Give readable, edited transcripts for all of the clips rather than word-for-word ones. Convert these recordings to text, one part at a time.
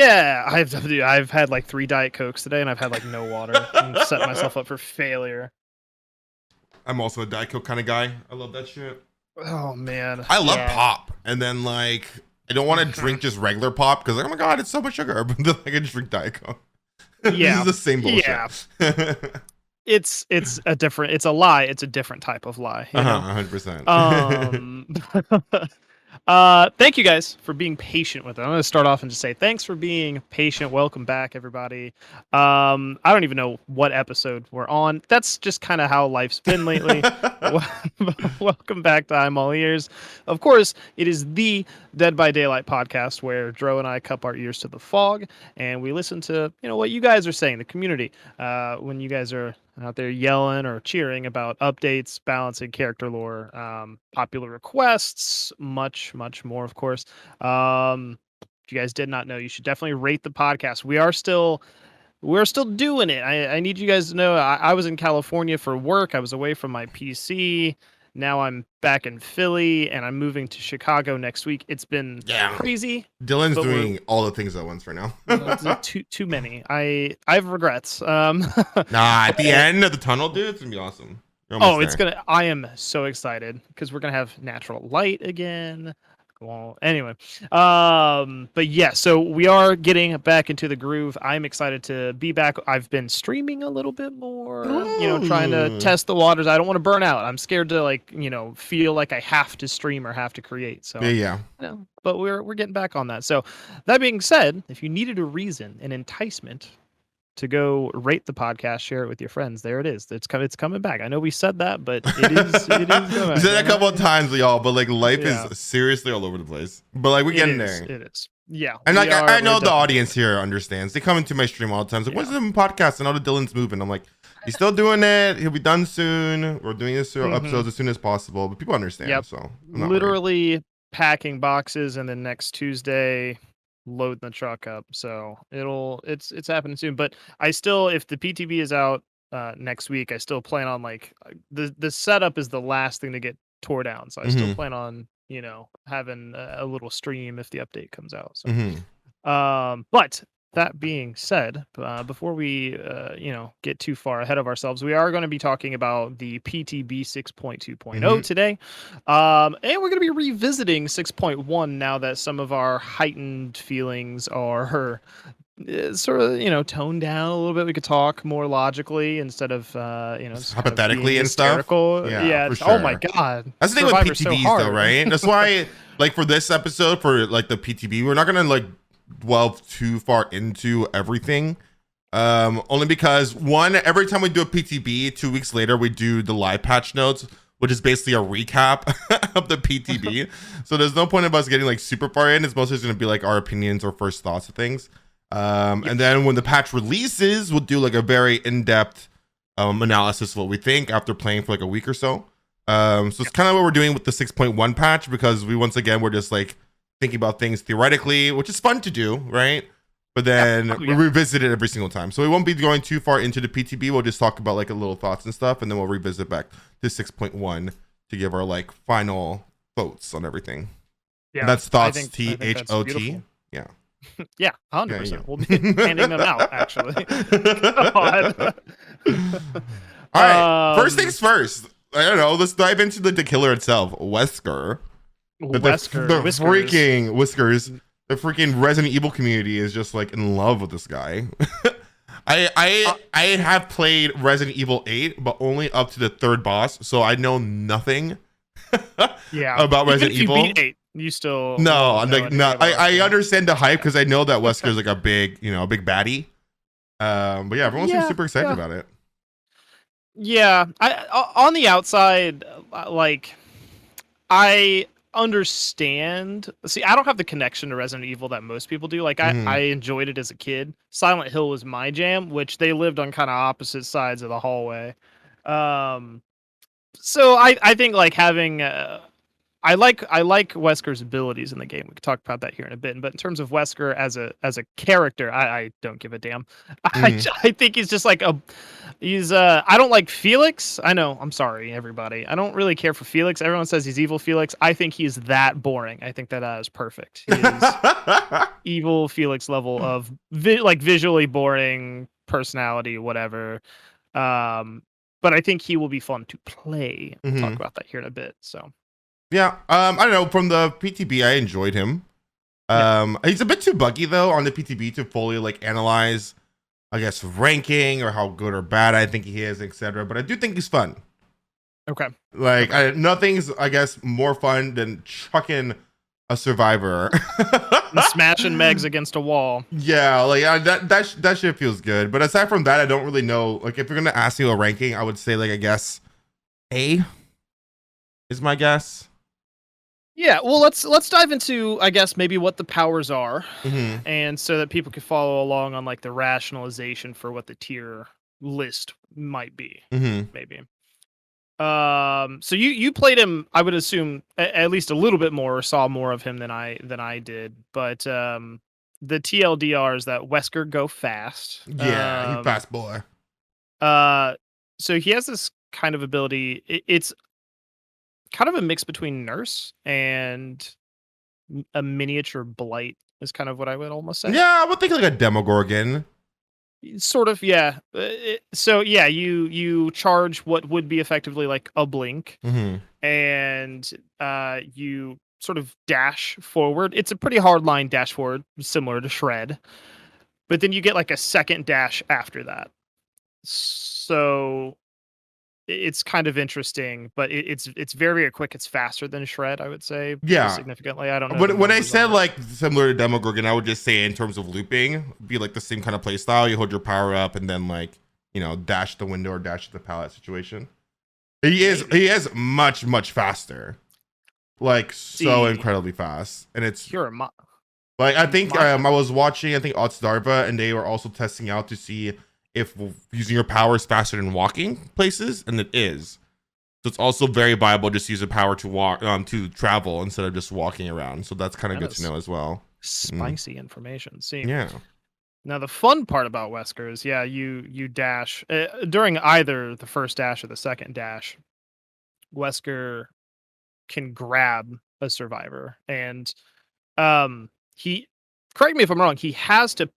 Yeah, I've had like 3 Diet Cokes today, and I've had like no water. I'm setting myself up for failure. I'm also a Diet Coke kind of guy. I love that shit. Oh man, I love pop, and then like I don't want to drink just regular pop because like, oh my god, it's so much sugar. But then I can drink Diet Coke. Yeah, this is the same bullshit. Yeah. It's a different. It's a lie. It's a different type of lie. You know? 100%. Thank you guys for being patient with it. I'm going to start off and just say thanks for being patient. Welcome back, everybody. I don't even know what episode we're on. That's just kind of how life's been lately. Welcome back to I'm All Ears. Of course, it is the Dead by Daylight podcast where Dro and I cup our ears to the fog and we listen to what you guys are saying, the community, when you guys are out there yelling or cheering about updates, balancing character lore, popular requests, much more, of course. If you guys did not know, you should definitely rate the podcast. We're still doing it. I need you guys to know I was in California for work. I was away from my PC. Now I'm back in Philly, and I'm moving to Chicago next week. It's been crazy. Dylan's doing all the things at once right now. too many. I have regrets. Nah, at the end of the tunnel, dude, it's gonna be awesome. It's gonna. I am so excited because we're gonna have natural light again. Well, anyway, but yeah, so we are getting back into the groove. I'm excited to be back. I've been streaming a little bit more, trying to test the waters. I don't want to burn out. I'm scared to feel like I have to stream or have to create. So yeah. But we're getting back on that. So that being said, if you needed a reason, an enticement to go rate the podcast, share it with your friends. There it is. It's coming back. I know we said that, but it is coming. We said that a couple of times, y'all, but like life is seriously all over the place. But like we're getting there. It is. Yeah. And like I know the audience here understands. They come into my stream all the time. It's like, when's the podcast? And all the Dylan's moving. I'm like, he's still doing it. He'll be done soon. We're doing this episodes as soon as possible. But people understand. Yep. So literally packing boxes, and then next Tuesday loading the truck up, so it's happening soon. But I still, if the PTB is out next week, I still plan on the setup is the last thing to get tore down, so I still plan on having a little stream if the update comes out. So but that being said, before we get too far ahead of ourselves, we are going to be talking about the PTB 6.2.0 today, and we're going to be revisiting 6.1 now that some of our heightened feelings are sort of toned down a little bit. We could talk more logically instead of hypothetically and stuff. Yeah. For sure. Oh my god, that's the thing with PTBs though, right? That's why for this episode, for the PTB, we're not gonna delve too far into everything, only because every time we do a PTB, 2 weeks later we do the live patch notes, which is basically a recap of the PTB. So there's no point of us getting super far in. It's mostly going to be our opinions or first thoughts of things, and then when the patch releases, we'll do a very in-depth analysis of what we think after playing for a week or so. So it's kind of what we're doing with the 6.1 patch, because we're just thinking about things theoretically, which is fun to do, right? But then we revisit it every single time. So we won't be going too far into the PTB. We'll just talk about little thoughts and stuff, and then we'll revisit back to 6.1 to give our final votes on everything. Yeah, and that's thoughts, THOT. Yeah. Yeah, 100%. We'll be handing them out, actually. God. All right. First things first. I don't know. Let's dive into the killer itself, Wesker. The freaking Whiskers, the freaking Resident Evil community is just in love with this guy. I have played Resident Evil 8, but only up to the 3rd boss, so I know nothing about Resident Evil. You beat 8, you still no. I understand the hype because I know that Wesker's a big big baddie. But yeah, everyone seems super excited about it. Yeah, on the outside, I understand. See, I don't have the connection to Resident Evil that most people do. I enjoyed it as a kid. Silent Hill was my jam, which they lived on kind of opposite sides of the hallway. So I think having I like Wesker's abilities in the game. We can talk about that here in a bit. But in terms of Wesker as a character, I don't give a damn. I think he's just like I don't like Felix. I know. I'm sorry, everybody. I don't really care for Felix. Everyone says he's evil Felix. I think he's that boring. I think that is perfect. He is evil Felix level of visually boring personality, whatever. But I think he will be fun to play. We'll talk about that here in a bit. So. Yeah, I don't know. From the PTB, I enjoyed him. He's a bit too buggy though on the PTB to fully like analyze, I guess, ranking or how good or bad I think he is, etc. But I do think he's fun. Okay. Like nothing's, I guess, more fun than chucking a survivor and smashing Megs against a wall. Yeah, like that shit feels good. But aside from that, I don't really know. Like, if you're gonna ask me a ranking, I would say like I guess A is my guess. Yeah, well, let's dive into, I guess, maybe what the powers are, and so that people can follow along on like the rationalization for what the tier list might be, maybe. So you played him, I would assume, at least a little bit more, or saw more of him than I did. But the TLDR is that Wesker go fast. Yeah, he's fast boy. So he has this kind of ability. It's kind of a mix between Nurse and a miniature Blight is kind of what I would almost say. Yeah, I would think like a Demogorgon. Sort of, yeah. So yeah, you charge what would be effectively like a blink, and you sort of dash forward. It's a pretty hard line dash forward, similar to Shred, but then you get like a second dash after that. So it's kind of interesting, but it's very, very quick. It's faster than Shred, I would say. Yeah, significantly. I don't know. When I said like similar to Demogorgon, I would just say in terms of looping, be like the same kind of play style. You hold your power up and then like, you know, dash the window or dash the pallet situation. He is much faster, like so incredibly fast, and it's like I think I was watching Ots Darva, and they were also testing out to see if using your power is faster than walking places, and it is. So it's also very viable just to use the power to walk to travel instead of just walking around. So that's kind of good to know as well. Spicy information. See. Yeah. Now the fun part about Wesker is, yeah, you dash during either the first dash or the second dash. Wesker can grab a survivor, and he, correct me if I'm wrong, he has to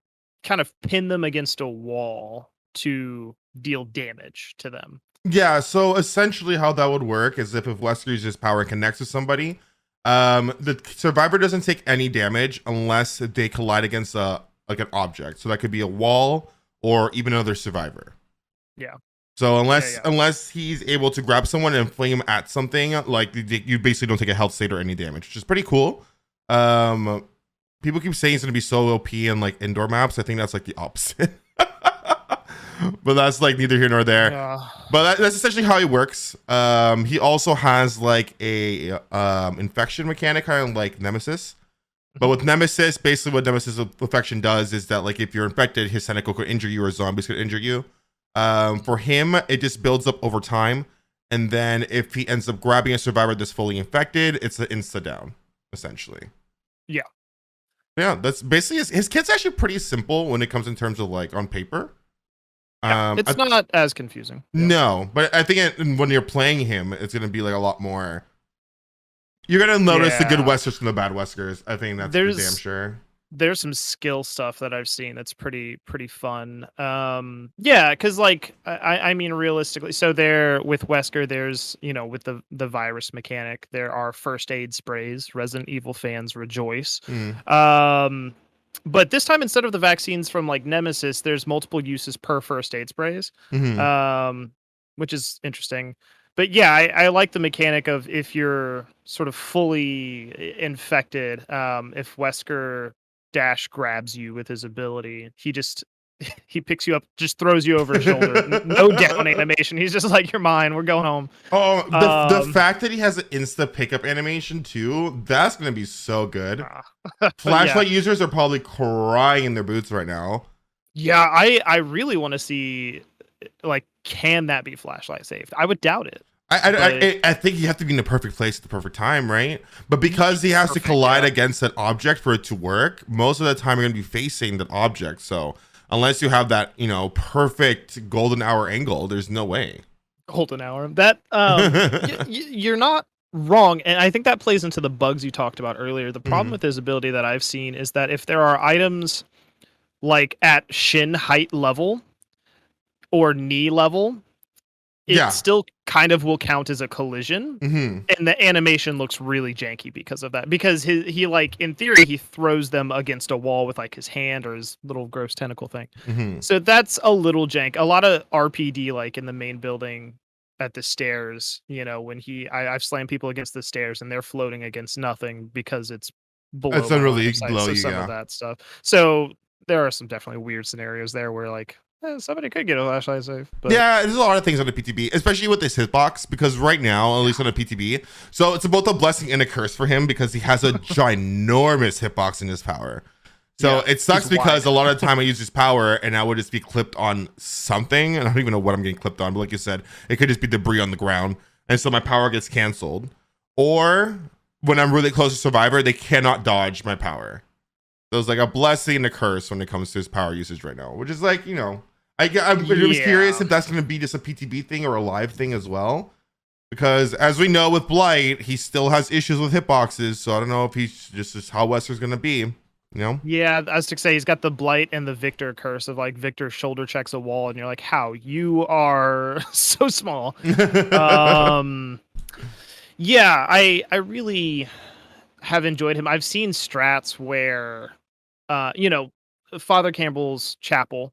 kind of pin them against a wall to deal damage to them. Yeah, so essentially how that would work is if Wesker uses power and connects to somebody, the survivor doesn't take any damage unless they collide against like an object. So that could be a wall or even another survivor. Yeah. So unless he's able to grab someone and fling him at something, like you basically don't take a health state or any damage, which is pretty cool. People keep saying it's gonna be so OP in like indoor maps. I think that's like the opposite. But that's like neither here nor there. But that's essentially how he works. He also has like a infection mechanic, kind of like Nemesis. But with Nemesis, basically what Nemesis infection does is that like if you're infected, his tentacle could injure you or zombies could injure you. For him, it just builds up over time. And then if he ends up grabbing a survivor that's fully infected, it's an insta down, essentially. Yeah. Yeah, that's basically his kit's actually pretty simple when it comes in terms of like on paper. Yeah, it's not as confusing. No, but I think when you're playing him, it's going to be like a lot more. You're going to notice the good Weskers from the bad Weskers. I think that's for damn sure. There's some skill stuff that I've seen that's pretty fun. Yeah, because like I mean realistically, so there with Wesker, there's, you know, with the virus mechanic, there are first aid sprays. Resident Evil fans rejoice. But this time, instead of the vaccines from like Nemesis, there's multiple uses per first aid sprays, which is interesting. But yeah, I like the mechanic of if you're sort of fully infected, if Wesker dash grabs you with his ability, he picks you up, just throws you over his shoulder. No down animation. He's just like, you're mine. We're going home. Oh, the fact that he has an insta pickup animation too, that's going to be so good. Flashlight users are probably crying in their boots right now. Yeah, I really want to see, like, can that be flashlight saved? I would doubt it. I think you have to be in the perfect place at the perfect time, right? But because he has to collide against that object for it to work, most of the time you're going to be facing that object. So unless you have that, perfect golden hour angle, there's no way. Golden hour. That you're not wrong, and I think that plays into the bugs you talked about earlier. The problem with his ability that I've seen is that if there are items like at shin height level or knee level, it still kind of will count as a collision, and the animation looks really janky because of that. Because he like, in theory, he throws them against a wall with like his hand or his little gross tentacle thing. So that's a little jank. A lot of RPD, like in the main building at the stairs, when I've slammed people against the stairs and they're floating against nothing because it's below. It's really below you, some of that stuff. So there are some definitely weird scenarios there where like, somebody could get a flashlight safe. But yeah, there's a lot of things on the PTB, especially with this hitbox, because right now, at least on the PTB, so it's both a blessing and a curse for him because he has a ginormous hitbox in his power. So it sucks because a lot of the time I use his power and I would just be clipped on something, and I don't even know what I'm getting clipped on, but like you said, it could just be debris on the ground, and so my power gets canceled. Or when I'm really close to Survivor, they cannot dodge my power. So it's like a blessing and a curse when it comes to his power usage right now, which is like, I'm really curious if that's going to be just a PTB thing or a live thing as well. Because as we know with Blight, he still has issues with hitboxes. So I don't know if he's just how Wesker's going to be, Yeah, as to say, he's got the Blight and the Victor curse of like Victor shoulder checks a wall and you're like, how? You are so small. Yeah, I really have enjoyed him. I've seen strats where, Father Campbell's chapel,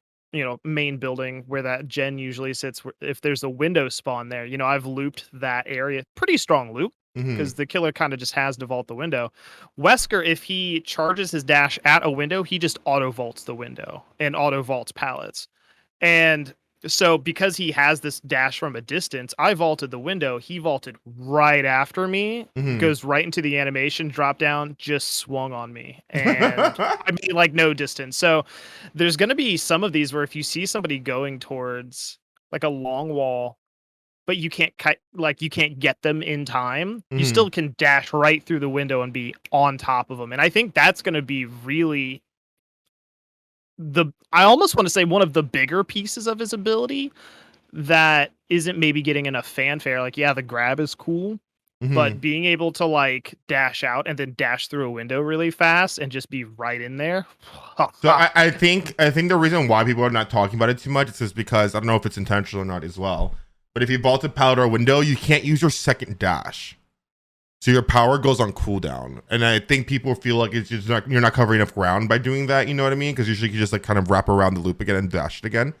main building where that gen usually sits. If there's a window spawn there, I've looped that area. Pretty strong loop because the killer kind of just has to vault the window. Wesker, if he charges his dash at a window, he just auto vaults the window and auto vaults pallets. And so because he has this dash from a distance, I vaulted the window. He vaulted right after me, goes right into the animation, drop down, just swung on me. And I mean, like no distance. So there's going to be some of these where if you see somebody going towards like a long wall, but you can't you can't get them in time, you still can dash right through the window and be on top of them. And I think that's going to be really I almost want to say one of the bigger pieces of his ability that isn't maybe getting enough fanfare. Like, yeah, the grab is cool, but being able to like dash out and then dash through a window really fast and just be right in there. So I think the reason why people are not talking about it too much is just because I don't know if it's intentional or not as well. But if you vaulted pallet or a window, you can't use your second dash. So your power goes on cooldown, and I think people feel like it's just you're not covering enough ground by doing that. You know what I mean? Because usually you just like kind of wrap around the loop again and dash it again.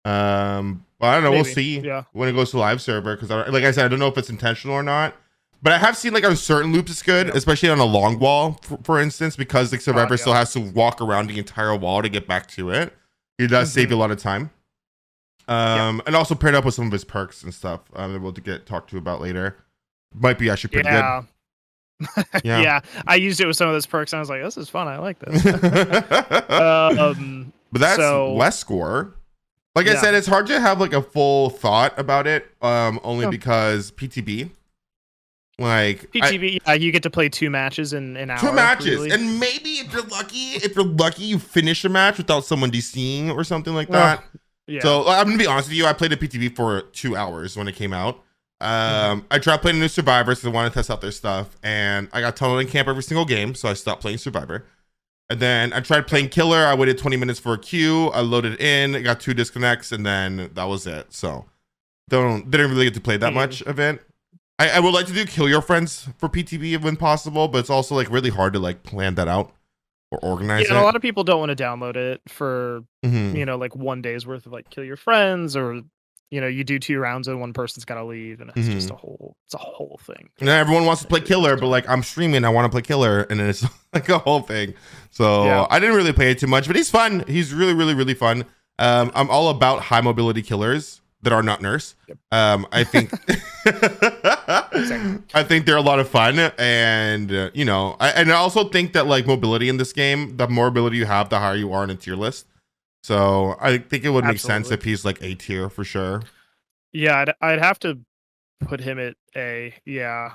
But I don't know. Maybe. We'll see when it goes to live server. Because like I said, I don't know if it's intentional or not. But I have seen like on certain loops it's good, especially on a long wall, for instance, because the Survivor still has to walk around the entire wall to get back to it. It does save you a lot of time. And also paired up with some of his perks and stuff that we'll get talked to about later. Might be actually pretty good. Yeah, I used it with some of those perks and I was like, this is fun. I like this. But that's Wesker. Like I said, it's hard to have like a full thought about it, only because PTB. Like PTB, you get to play 2 matches in an hour. 2 matches, really. And maybe if you're lucky, you finish a match without someone DCing or something like that. So I'm gonna be honest with you, I played a PTB for 2 hours when it came out. I tried playing a new Survivor because I wanted to test out their stuff, and I got tunneled in camp every single game, so I stopped playing Survivor. And then I tried playing Killer. I waited 20 minutes for a queue. I loaded in, got 2 disconnects, and then that was it. So didn't really get to play that much of it. I would like to do Kill Your Friends for PTB when possible, but it's also like really hard to like plan that out or organize it. A lot of people don't want to download it for like 1 day's worth of like Kill Your Friends, or you do 2 rounds and one person's got to leave, and it's just a whole thing. And everyone wants to play Killer, but like I'm streaming, I want to play Killer, and then it's like a whole thing. So I didn't really play it too much, but he's fun. He's really, really, really fun. I'm all about high mobility killers that are not nurse. I think I think they're a lot of fun, and I also think that like mobility in this game, the more ability you have, the higher you are in a tier list. So I think it would make sense if he's like A tier for sure. Yeah, I'd have to put him at A. Yeah.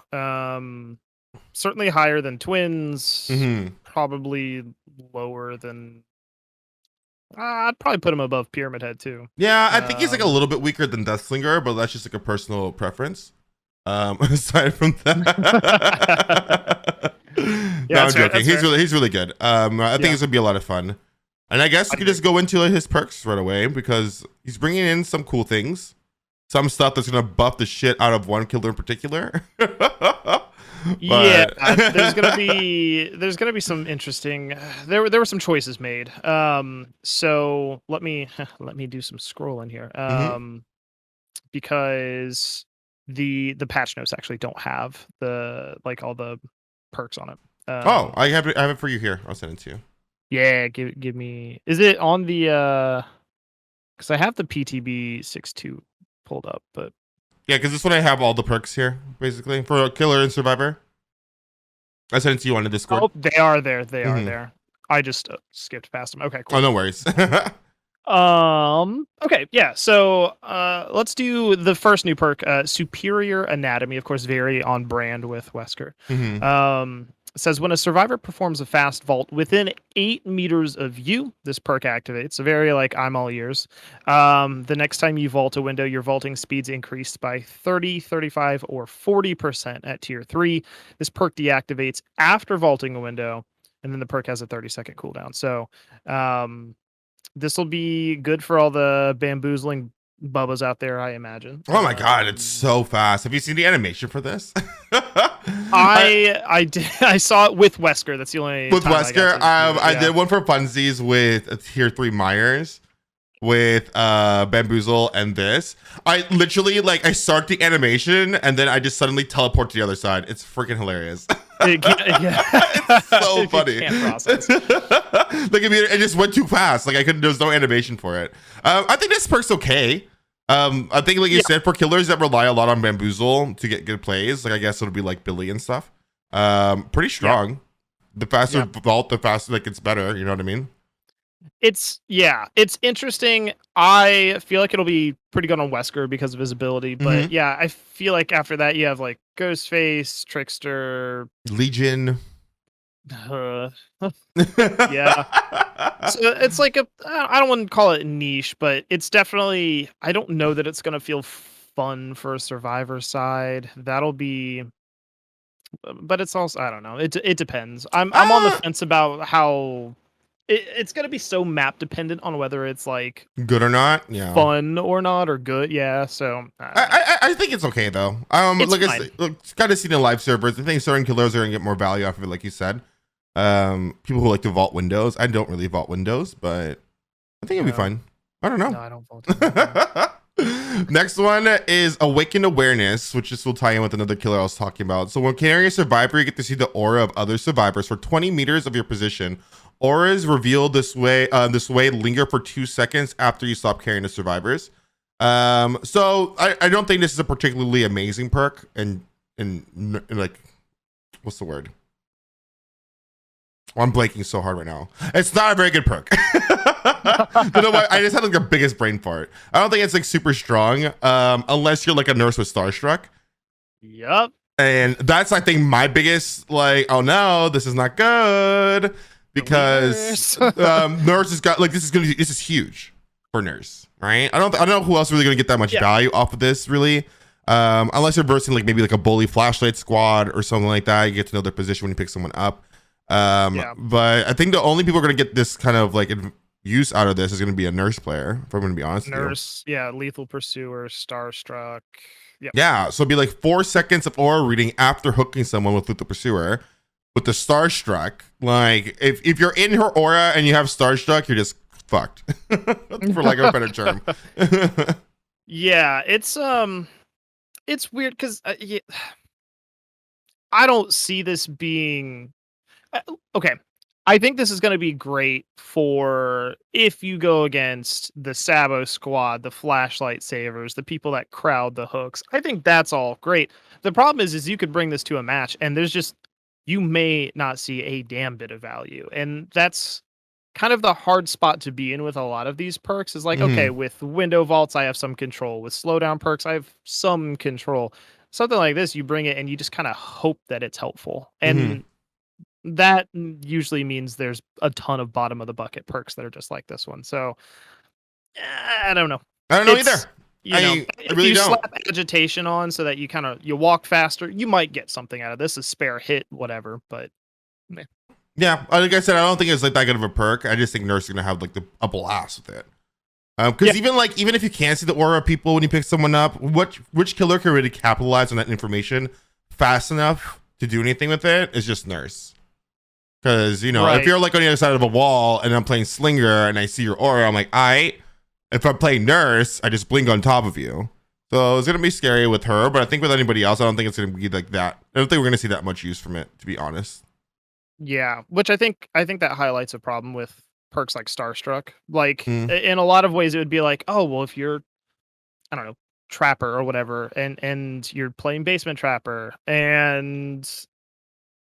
Certainly higher than twins. Mhm. Probably lower than. I'd probably put him above Pyramid Head too. Yeah, I think he's like a little bit weaker than Deathslinger, but that's just like a personal preference. Aside from that, no, I'm joking. He's really good. I think it's gonna be a lot of fun. And I guess we could just go into his perks right away because he's bringing in some cool things, some stuff that's gonna buff the shit out of one killer in particular. Yeah, there's gonna be some interesting. There were some choices made. So let me do some scrolling here. Because the patch notes actually don't have all the perks on it. I have it for you here. I'll send it to you. Yeah, give me. Is it on the? Because I have the PTB 6.2 pulled up, but yeah, because this one I have all the perks here basically for a killer and survivor. I sent it to you on the Discord. Oh, they are there. They are there. I just skipped past them. Okay, cool. Oh, no worries. Okay, yeah. So let's do the first new perk, Superior Anatomy. Of course, very on brand with Wesker. It says when a survivor performs a fast vault within 8 meters of you, this perk activates. So very like I'm all ears. The next time you vault a window, your vaulting speeds increased by 30, 35, or 40% at tier 3. This perk deactivates after vaulting a window, and then the perk has a 30-second cooldown. So this will be good for all the bamboozling bubbas out there, I imagine. Oh my god, it's so fast. Have you seen the animation for this? I did. I saw it with Wesker. That's the only with Wesker. I did one for funsies with tier 3 Myers with Bamboozle and this. I literally I start the animation and then I just suddenly teleport to the other side. It's freaking hilarious. It's so funny. Can't process. It just went too fast. There's no animation for it. I think this perk's okay. I think you said for killers that rely a lot on Bamboozle to get good plays, I guess it'll be like Billy and stuff. Pretty strong. Yeah. The faster vault, the faster it's better. You know what I mean? It's interesting. I feel like it'll be pretty good on Wesker because of his ability, but I feel like after that you have Ghostface, Trickster, Legion. Yeah. So it's I don't want to call it niche, but it's definitely, I don't know that it's going to feel fun for a survivor side. That'll be, but it's also, I don't know. It depends. I'm on the fence about how it's going to be so map dependent on whether it's good or not. Yeah. Fun or not, or good. Yeah. So I think it's okay though. It's kind of seen in live servers. I think certain killers are going to get more value off of it, like you said. People who like to vault windows. I don't really vault windows, but I think it'll be fun. I don't know. No, I don't vault. Next one is Awakened Awareness, which this will tie in with another killer I was talking about. So when carrying a survivor, you get to see the aura of other survivors for 20 meters of your position. Auras revealed this way linger for 2 seconds after you stop carrying the survivors. So I don't think this is a particularly amazing perk, and what's the word? I'm blanking so hard right now. It's not a very good perk. You know what? I just had the biggest brain fart. I don't think it's super strong, unless you're a nurse with Starstruck. Yep. And that's, I think, my biggest oh no, this is not good, because nurse has got this is huge for nurse, right? I don't know who else is really gonna get that much value off of this, really. Unless you're versing maybe a bully flashlight squad or something like that. You get to know their position when you pick someone up. But I think the only people are going to get this kind of use out of this is going to be a nurse player, if I'm going to be honest. Nurse, Lethal Pursuer, Starstruck. Yeah, so it'd be 4 seconds of aura reading after hooking someone with Lethal Pursuer. With the Starstruck, if you're in her aura and you have Starstruck, you're just fucked. For a better term. Yeah, it's weird because I don't see this being okay. I think this is going to be great for if you go against the Sabo squad, the flashlight savers, the people that crowd the hooks. I think that's all great. The problem is you could bring this to a match and you may not see a damn bit of value. And that's kind of the hard spot to be in with a lot of these perks is okay, with window vaults, I have some control. With slowdown perks, I have some control. something like this, you bring it and you just kind of hope that it's helpful. And that usually means there's a ton of bottom of the bucket perks that are just like this one. So I don't know. I don't know either. I really if you don't. slap agitation on so that you walk faster, you might get something out of this. A spare hit, whatever. But yeah, like I said, I don't think it's like that good of a perk. I just think Nurse is gonna have like a blast with it. Because even if you can't see the aura of people when you pick someone up, which killer can really capitalize on that information fast enough to do anything with it is just Nurse. Because if you're like on the other side of a wall and I'm playing Slinger and I see your aura, I'm like, if I play Nurse, I just blink on top of you. So it's gonna be scary with her, but I think with anybody else, I don't think it's gonna be like that. I don't think we're gonna see that much use from it, to be honest. Yeah, which I think that highlights a problem with perks like Starstruck. Like in a lot of ways, it would be like, oh well, if you're, I don't know, Trapper or whatever, and you're playing Basement Trapper, and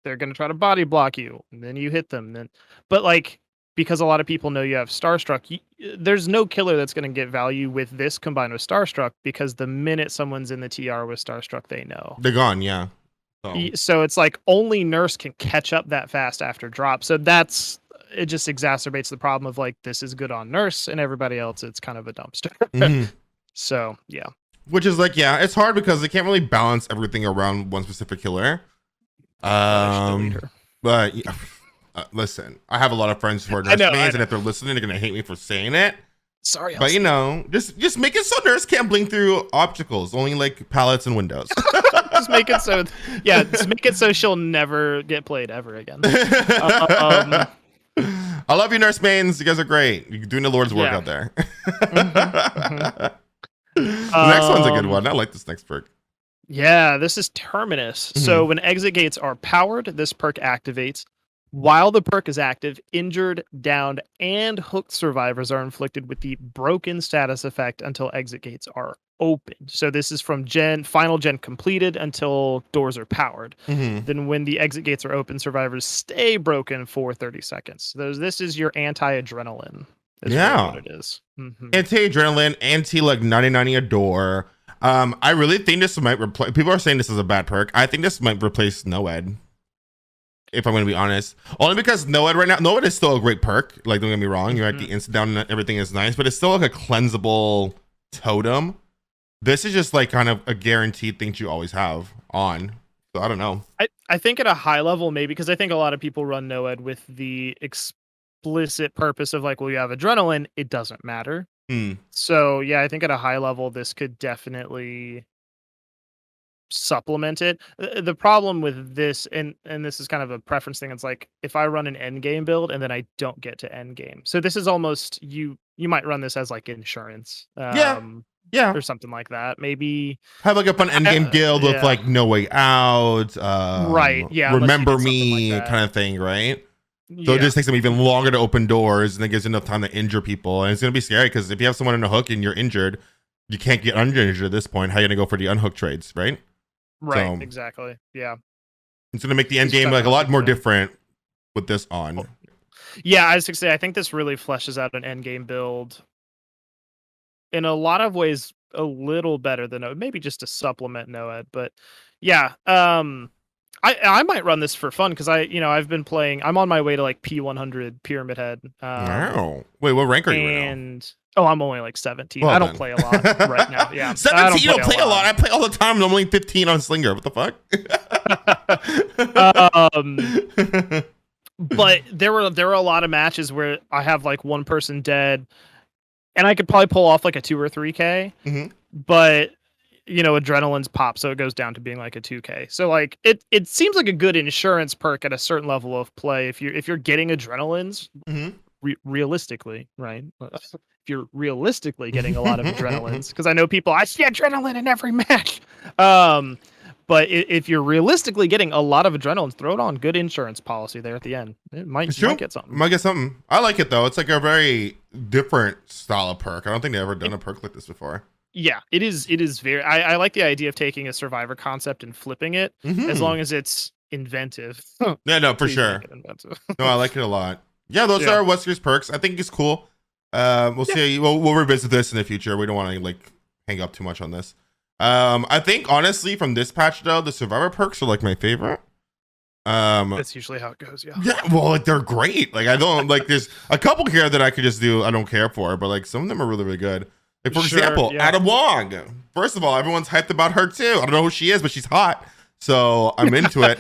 they're gonna try to body block you, and then you hit them, but like, because a lot of people know you have Starstruck, there's no killer that's going to get value with this combined with Starstruck, because the minute someone's in the TR with Starstruck, they know. They're gone, yeah. So it's like only Nurse can catch up that fast after drop. So it just exacerbates the problem of like, this is good on Nurse and everybody else, it's kind of a dumpster. So, yeah. Which is like, yeah, it's hard because they can't really balance everything around one specific killer. But yeah. Listen, I have a lot of friends who are Nurse fans, and if they're listening, they're gonna hate me for saying it. Sorry, but just make it so Nurse can't blink through obstacles, only like pallets and windows. Just make it so, just make it so she'll never get played ever again. I love you, Nurse mains. You guys are great. You're doing the Lord's work out there. The next one's a good one. I like this next perk. Yeah, this is Terminus. So when exit gates are powered, this perk activates. While the perk is active, injured, downed, and hooked survivors are inflicted with the broken status effect until exit gates are open. So this is from final gen completed until doors are powered. Then when the exit gates are open, survivors stay broken for 30 seconds. So this is your anti-adrenaline. Yeah, really what it is. Anti-adrenaline, like 90/90 a door. I really think this might replace. People are saying this is a bad perk. I think this might replace NOED. If I'm going to be honest, only because NOED right now, NOED is still a great perk. Like, don't get me wrong, you're at the instant down and everything is nice, but it's still like a cleansable totem. This is just like kind of a guaranteed thing you always have on. So I don't know. I think at a high level, maybe, because I think a lot of people run NOED with the explicit purpose of like, well, you have adrenaline, it doesn't matter. So yeah, I think at a high level, this could definitely supplement it. The problem with this, and this is kind of a preference thing, it's like if I run an end game build and then I don't get to end game, so this is almost you might run this as like insurance, or something like that. Maybe have like a fun end game guild with like No Way Out, Remember Me kind of thing, right? So it just takes them even longer to open doors, and it gives enough time to injure people, and it's gonna be scary because if you have someone in a hook and you're injured, you can't get uninjured at this point. How are you gonna go for the unhook trades, right? Right, so, exactly. Yeah. It's going to make the end game like a lot more different with this on. Yeah, I was going to say, I think this really fleshes out an end game build in a lot of ways a little better than NOED, maybe just to supplement NOED. But yeah, I might run this for fun because I've been playing. I'm on my way to like P100 Pyramid Head. Wow. Wait, what rank are you right now? Oh, I'm only like 17. Well, I don't play a lot right now. Yeah, 17. You don't play a lot. I play all the time. I'm only 15 on Slinger. What the fuck? But there were a lot of matches where I have like one person dead, and I could probably pull off like a 2 or 3K. But adrenaline's pop, so it goes down to being like a 2K. So like it seems like a good insurance perk at a certain level of play if you're getting adrenalines. Realistically, right? If you're realistically getting a lot of adrenalines, because I know people, I see adrenaline in every match. But if you're realistically getting a lot of adrenaline, throw it on. Good insurance policy there at the end. It might get something. Might get something. I like it though. It's like a very different style of perk. I don't think they've ever done a perk like this before. Yeah, it is. It is very. I like the idea of taking a survivor concept and flipping it, as long as it's inventive. Yeah, no, for sure. No, I like it a lot. Yeah, those are Wesker's perks. I think it's cool. We'll see. We'll revisit this in the future. We don't want to like hang up too much on this. I think honestly from this patch though, the survivor perks are like my favorite. That's usually how it goes. Yeah. Yeah, well, like they're great. Like I don't like there's a couple here that I could just do. I don't care for, but like some of them are really, really good. Like for example, Adam Wong. First of all, everyone's hyped about her too. I don't know who she is, but she's hot, so I'm into it.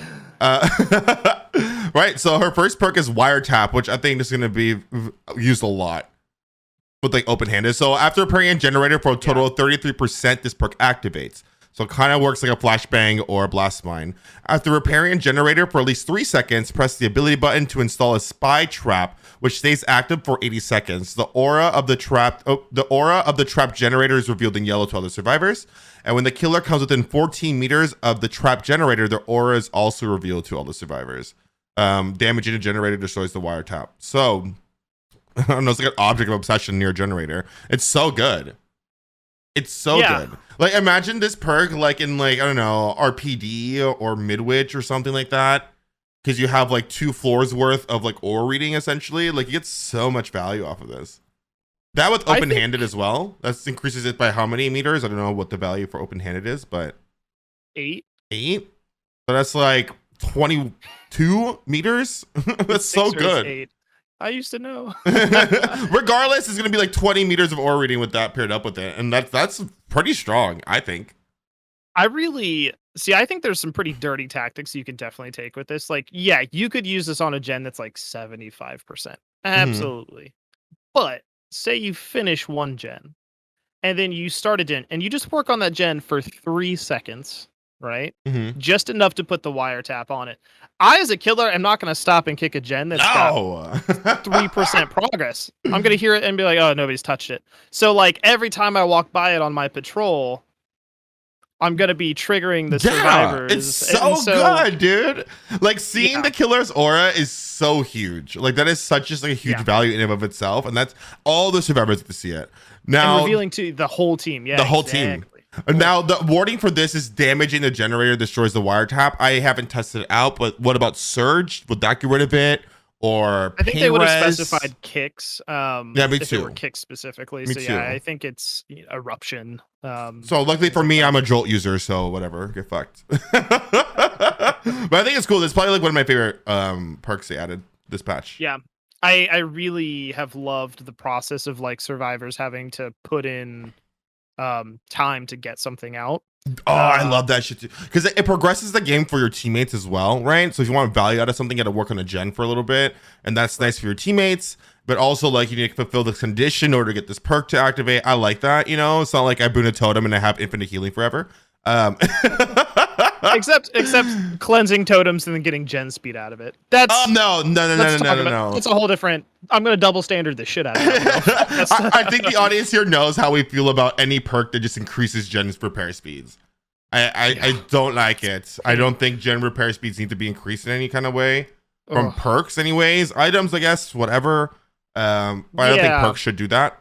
Right. So her first perk is wiretap, which I think is going to be used a lot with like open-handed. So after pairing a generator for a total of 33%, this perk activates. So it kind of works like a flashbang or a blast mine. After repairing a generator for at least 3 seconds, press the ability button to install a spy trap, which stays active for 80 seconds. The aura of the trap generator is revealed in yellow to other survivors. And when the killer comes within 14 meters of the trap generator, their aura is also revealed to all the survivors. Damaging a generator destroys the wiretap. So I don't know, it's like an object of obsession near a generator. It's so good. It's so good. Like imagine this perk like in like, I don't know, RPD or Midwich or something like that. Because you have like 2 floors worth of like aura reading essentially. Like you get so much value off of this. That with open-handed as well. That increases it by how many meters? I don't know what the value for open-handed is, but 8. 8? So that's like 22 meters. That's so good. 8. I used to know. Regardless, it's gonna be like 20 meters of aura reading with that paired up with it, and that's pretty strong, I think. I think there's some pretty dirty tactics you can definitely take with this. Like, yeah, you could use this on a gen that's like 75%. Absolutely. But say you finish one gen and then you start a gen and you just work on that gen for 3 seconds, right? Just enough to put the wiretap on it. I, as a killer, am not going to stop and kick a gen that's got 3% progress. I'm going to hear it and be like, oh, nobody's touched it. So, like, every time I walk by it on my patrol, I'm going to be triggering the survivors. It's so good, dude. Like, seeing the killer's aura is so huge. Like, that is such just like a huge value in and of itself. And that's all the survivors get to see it. Now, and revealing to the whole team. Yeah, the whole team. Now, the warning for this is damaging the generator destroys the wiretap. I haven't tested it out, but what about Surge? Would that get rid of it? Or I think they would have specified kicks. Yeah, me if too. It were kicks specifically. Me so too. yeah, I think it's eruption. So luckily for me, I'm a Jolt user, so whatever, get fucked. But I think it's cool. It's probably like one of my favorite perks they added this patch. Yeah. I really have loved the process of like survivors having to put in time to get something out. Oh, I love that shit too, because it progresses the game for your teammates as well, right? So if you want value out of something, you got to work on a gen for a little bit, and that's nice for your teammates. But also, like, you need to fulfill this condition in order to get this perk to activate. I like that, you know. It's not like I boon a totem and I have infinite healing forever. Except cleansing totems and then getting gen speed out of it. That's no. It's a whole different. I'm gonna double standard the shit out of it. I think the audience here knows how we feel about any perk that just increases gen's repair speeds. I don't like it. I don't think gen repair speeds need to be increased in any kind of way from perks, anyways. Items, I guess, whatever. But I don't think perks should do that.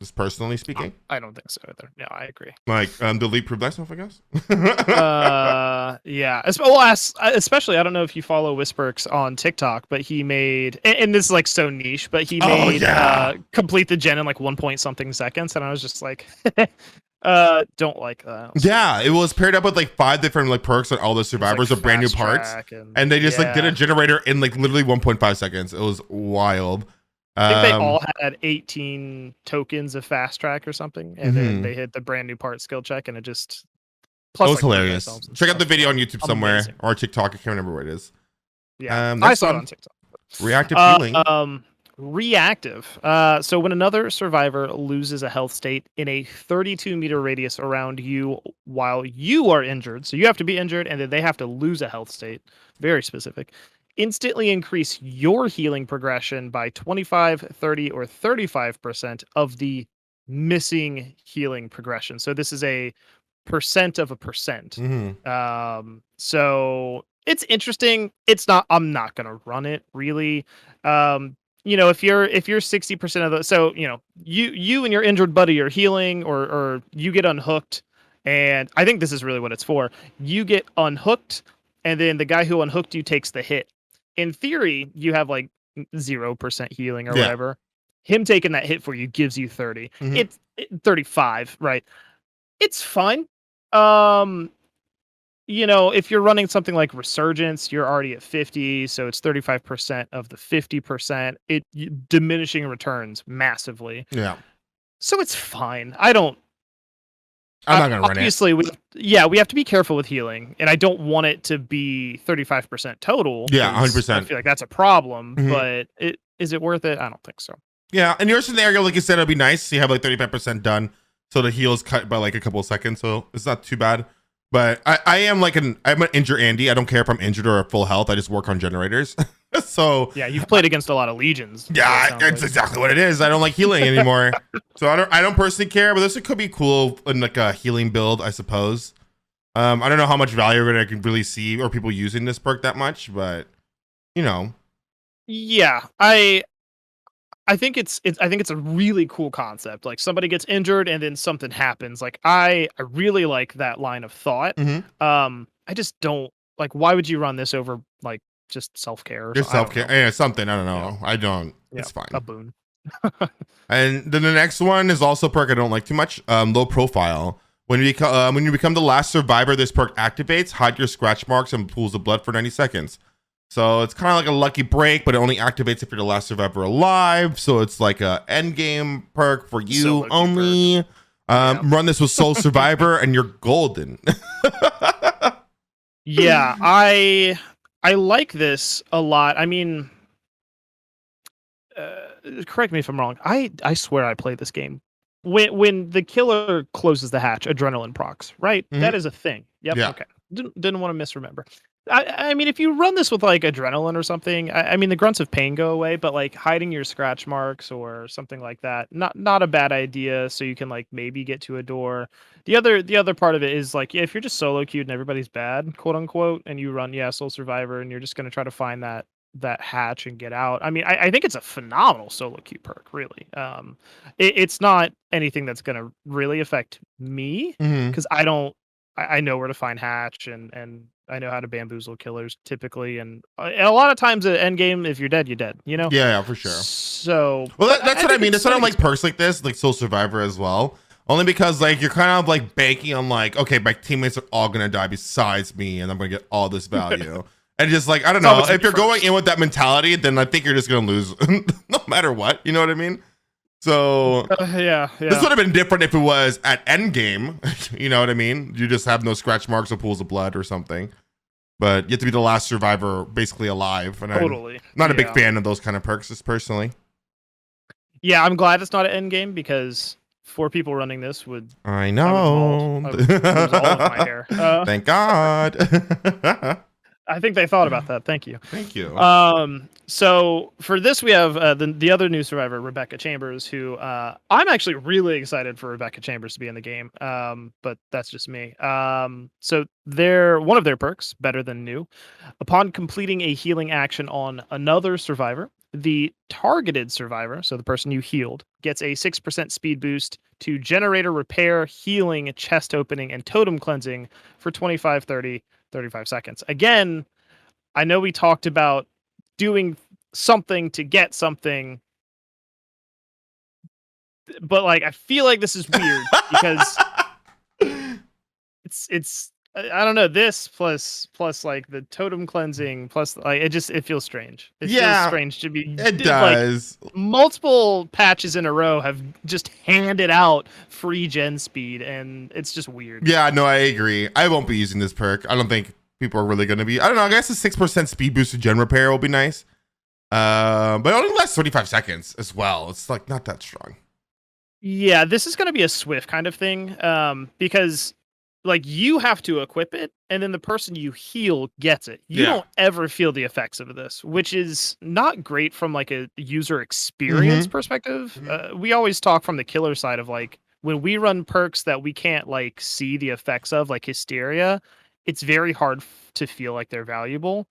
Just personally speaking, I don't think so either. No, I agree. Like delete prove thyself, I guess. Yeah. Well, especially I don't know if you follow Wisperks on TikTok, but he made, and this is like so niche, but he made complete the gen in like 1 point something seconds, and I was just like, don't like that. Yeah, it was paired up with like 5 different like perks on all the survivors of brand new parts, and they just like did a generator in like literally 1.5 seconds. It was wild. I think they all had 18 tokens of fast track or something, and then they hit the brand new part skill check, and it just plus, it was hilarious. Check out the video on YouTube somewhere or TikTok. I can't remember where it is. Yeah, I saw it on TikTok. Reactive healing. Reactive. So when another survivor loses a health state in a 32-meter radius around you while you are injured, so you have to be injured, and then they have to lose a health state. Very specific. Instantly increase your healing progression by 25, 30, or 35% of the missing healing progression. So this is a percent of a percent. So it's interesting. I'm not gonna run it really. You know, if you're 60% of the, so you know, you and your injured buddy are healing, or you get unhooked, and I think this is really what it's for. You get unhooked, and then the guy who unhooked you takes the hit. In theory, you have like 0% healing or whatever. Him taking that hit for you gives you 30. It's 35, right? It's fine. If you're running something like Resurgence, you're already at 50, so it's 35% of the 50%. Diminishing returns massively. Yeah. So it's fine. I'm not gonna run it. Obviously, we have to be careful with healing, and I don't want it to be 35% total. Yeah, 100%. I feel like that's a problem, Mhm. but is it worth it? I don't think so. Yeah, in your scenario, like you said, it'd be nice. You have like 35% done, so the heal is cut by like a couple of seconds, so it's not too bad. But I'm an injured Andy. I don't care if I'm injured or at full health. I just work on generators. So yeah, you've played against a lot of legions. Yeah, it's exactly what it is. I don't like healing anymore. So I don't personally care, but this could be cool in like a healing build, I suppose. I don't know how much value I can really see or people using this perk that much, but Yeah, I think it's a really cool concept. Like somebody gets injured and then something happens. Like I really like that line of thought. I just don't like. Why would you run this over like just self-care? Just self-care. Yeah, something. I don't know. Yeah. I don't. Yeah, it's fine. A boon. And then the next one is also a perk I don't like too much. Low profile. When you become the last survivor, this perk activates. Hide your scratch marks and pools of blood for 90 seconds. So it's kind of like a lucky break, but it only activates if you're the last survivor alive. So it's like a end game perk for you only. Run this with Soul Survivor and you're golden. Yeah, I like this a lot. I mean, correct me if I'm wrong. I swear I played this game. When the killer closes the hatch, adrenaline procs, right? Mhm. That is a thing. Yep. Yeah. Okay. Didn't want to misremember. I mean, if you run this with like adrenaline or something, I mean, the grunts of pain go away, but like hiding your scratch marks or something like that, not a bad idea. So you can like maybe get to a door. The other part of it is like, if you're just solo queued and everybody's bad, quote unquote, and you run Soul Survivor and you're just gonna try to find that hatch and get out. I mean, I think it's a phenomenal solo queue perk, really. It's not anything that's gonna really affect me because I know where to find hatch and I know how to bamboozle killers typically, and a lot of times at end game, if you're dead, you're dead. Yeah, for sure. So, well, that's what I mean. That's why I don't like perks like this, like Soul Survivor as well. Only because like you're kind of like banking on like, okay, my teammates are all gonna die besides me, and I'm gonna get all this value. And just like, I don't know, if you're going in with that mentality, then I think you're just gonna lose no matter what. You know what I mean? So yeah. This would have been different if it was at end game. You know what I mean? You just have no scratch marks or pools of blood or something. But you have to be the last survivor, basically alive. And totally. I'm not a big fan of those kind of perks, just personally. Yeah, I'm glad it's not an end game because 4 people running this would. I know. I would lose all of my hair. Thank God. I think they thought about that. Thank you. Thank you. So for this, we have the other new survivor, Rebecca Chambers, who I'm actually really excited for Rebecca Chambers to be in the game. But that's just me. So one of their perks, Better Than New, upon completing a healing action on another survivor, the targeted survivor, so the person you healed, gets a 6% speed boost to generator repair, healing, chest opening, and totem cleansing for 25, 30, 35 seconds. Again, I know we talked about doing something to get something, but like I feel like this is weird because it's I don't know, this plus like the totem cleansing plus like it feels strange. It feels strange to be. It does. Like, multiple patches in a row have just handed out free gen speed, and it's just weird. Yeah, no, I agree. I won't be using this perk. I don't think people are really going to be. I don't know. I guess a 6% speed boost to gen repair will be nice. But it only lasts 35 seconds as well. It's like not that strong. Yeah, this is going to be a Swift kind of thing. Because like you have to equip it, and then the person you heal gets it. You don't ever feel the effects of this, which is not great from like a user experience perspective. We always talk from the killer side of like when we run perks that we can't like see the effects of, like Hysteria, it's very hard to feel like they're valuable.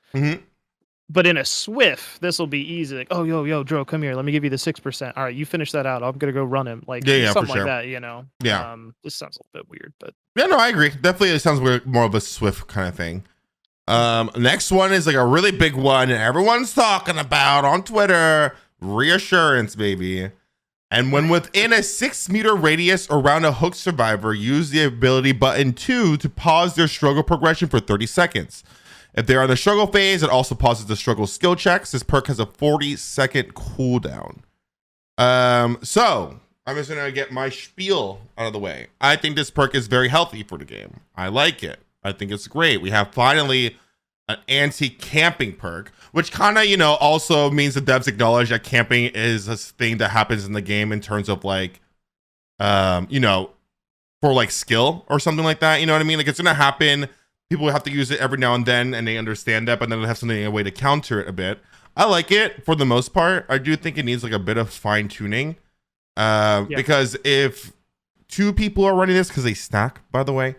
But in a Swift, this will be easy. Like, oh, yo, Dro, come here. Let me give you the 6%. All right, you finish that out. I'm gonna go run him. Like, something like that. Yeah. This sounds a little bit weird, but yeah, no, I agree. Definitely, it sounds more of a Swift kind of thing. Next one is like a really big one, and everyone's talking about on Twitter. Reassurance, baby. And when within a 6-meter radius around a hook survivor, use the ability button 2 to pause their struggle progression for 30 seconds. If they're on the struggle phase, it also pauses the struggle skill checks. This perk has a 40-second cooldown. So I'm just gonna get my spiel out of the way. I think this perk is very healthy for the game. I like it. I think it's great. We have finally an anti-camping perk, which kind of, also means the devs acknowledge that camping is a thing that happens in the game in terms of like, for like skill or something like that. You know what I mean? Like it's gonna happen. People have to use it every now and then, and they understand that, but then they'll have something, a way to counter it a bit. I like it for the most part. I do think it needs like a bit of fine tuning, because if 2 people are running this, because they stack, by the way,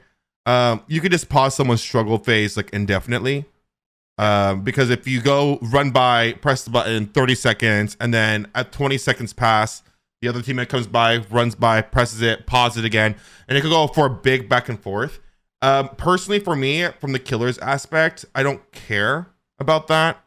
you could just pause someone's struggle phase like indefinitely. Because if you go run by, press the button 30 seconds, and then at 20 seconds pass, the other teammate comes by, runs by, presses it, pause it again, and it could go for a big back and forth. Personally, for me, from the killer's aspect, I don't care about that.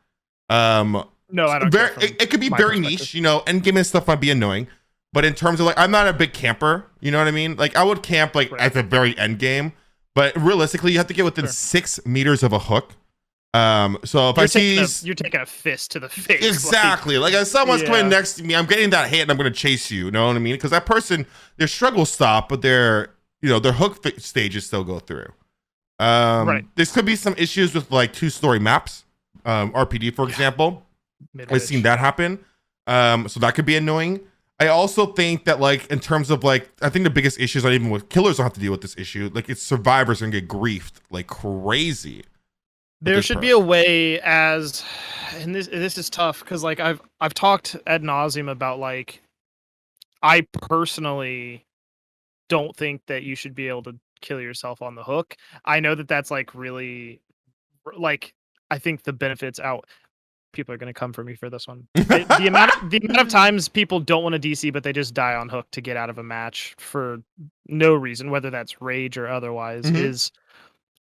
No, I don't. It could be very niche, end game and stuff might be annoying. But in terms of like, I'm not a big camper, you know what I mean? Like I would camp like at the very end game, but realistically, you have to get within 6 meters of a hook. So if you're taking a fist to the face. Exactly. Like if someone's coming next to me, I'm getting that hit and I'm going to chase you. You know what I mean? Because that person, their struggle stop, but their hook stages still go through. This could be some issues with like 2-story maps. RPD, for example. I've seen that happen. So that could be annoying. I also think that like in terms of like, I think the biggest issue is not even with killers don't have to deal with this issue. Like it's survivors are gonna get griefed like crazy. There should be a way and this is tough because like I've talked ad nauseum about like I personally don't think that you should be able to kill yourself on the hook. I know that that's like really like I think the benefits out. People are going to come for me for this one. The amount of times people don't want to DC, but they just die on hook to get out of a match for no reason, whether that's rage or otherwise, is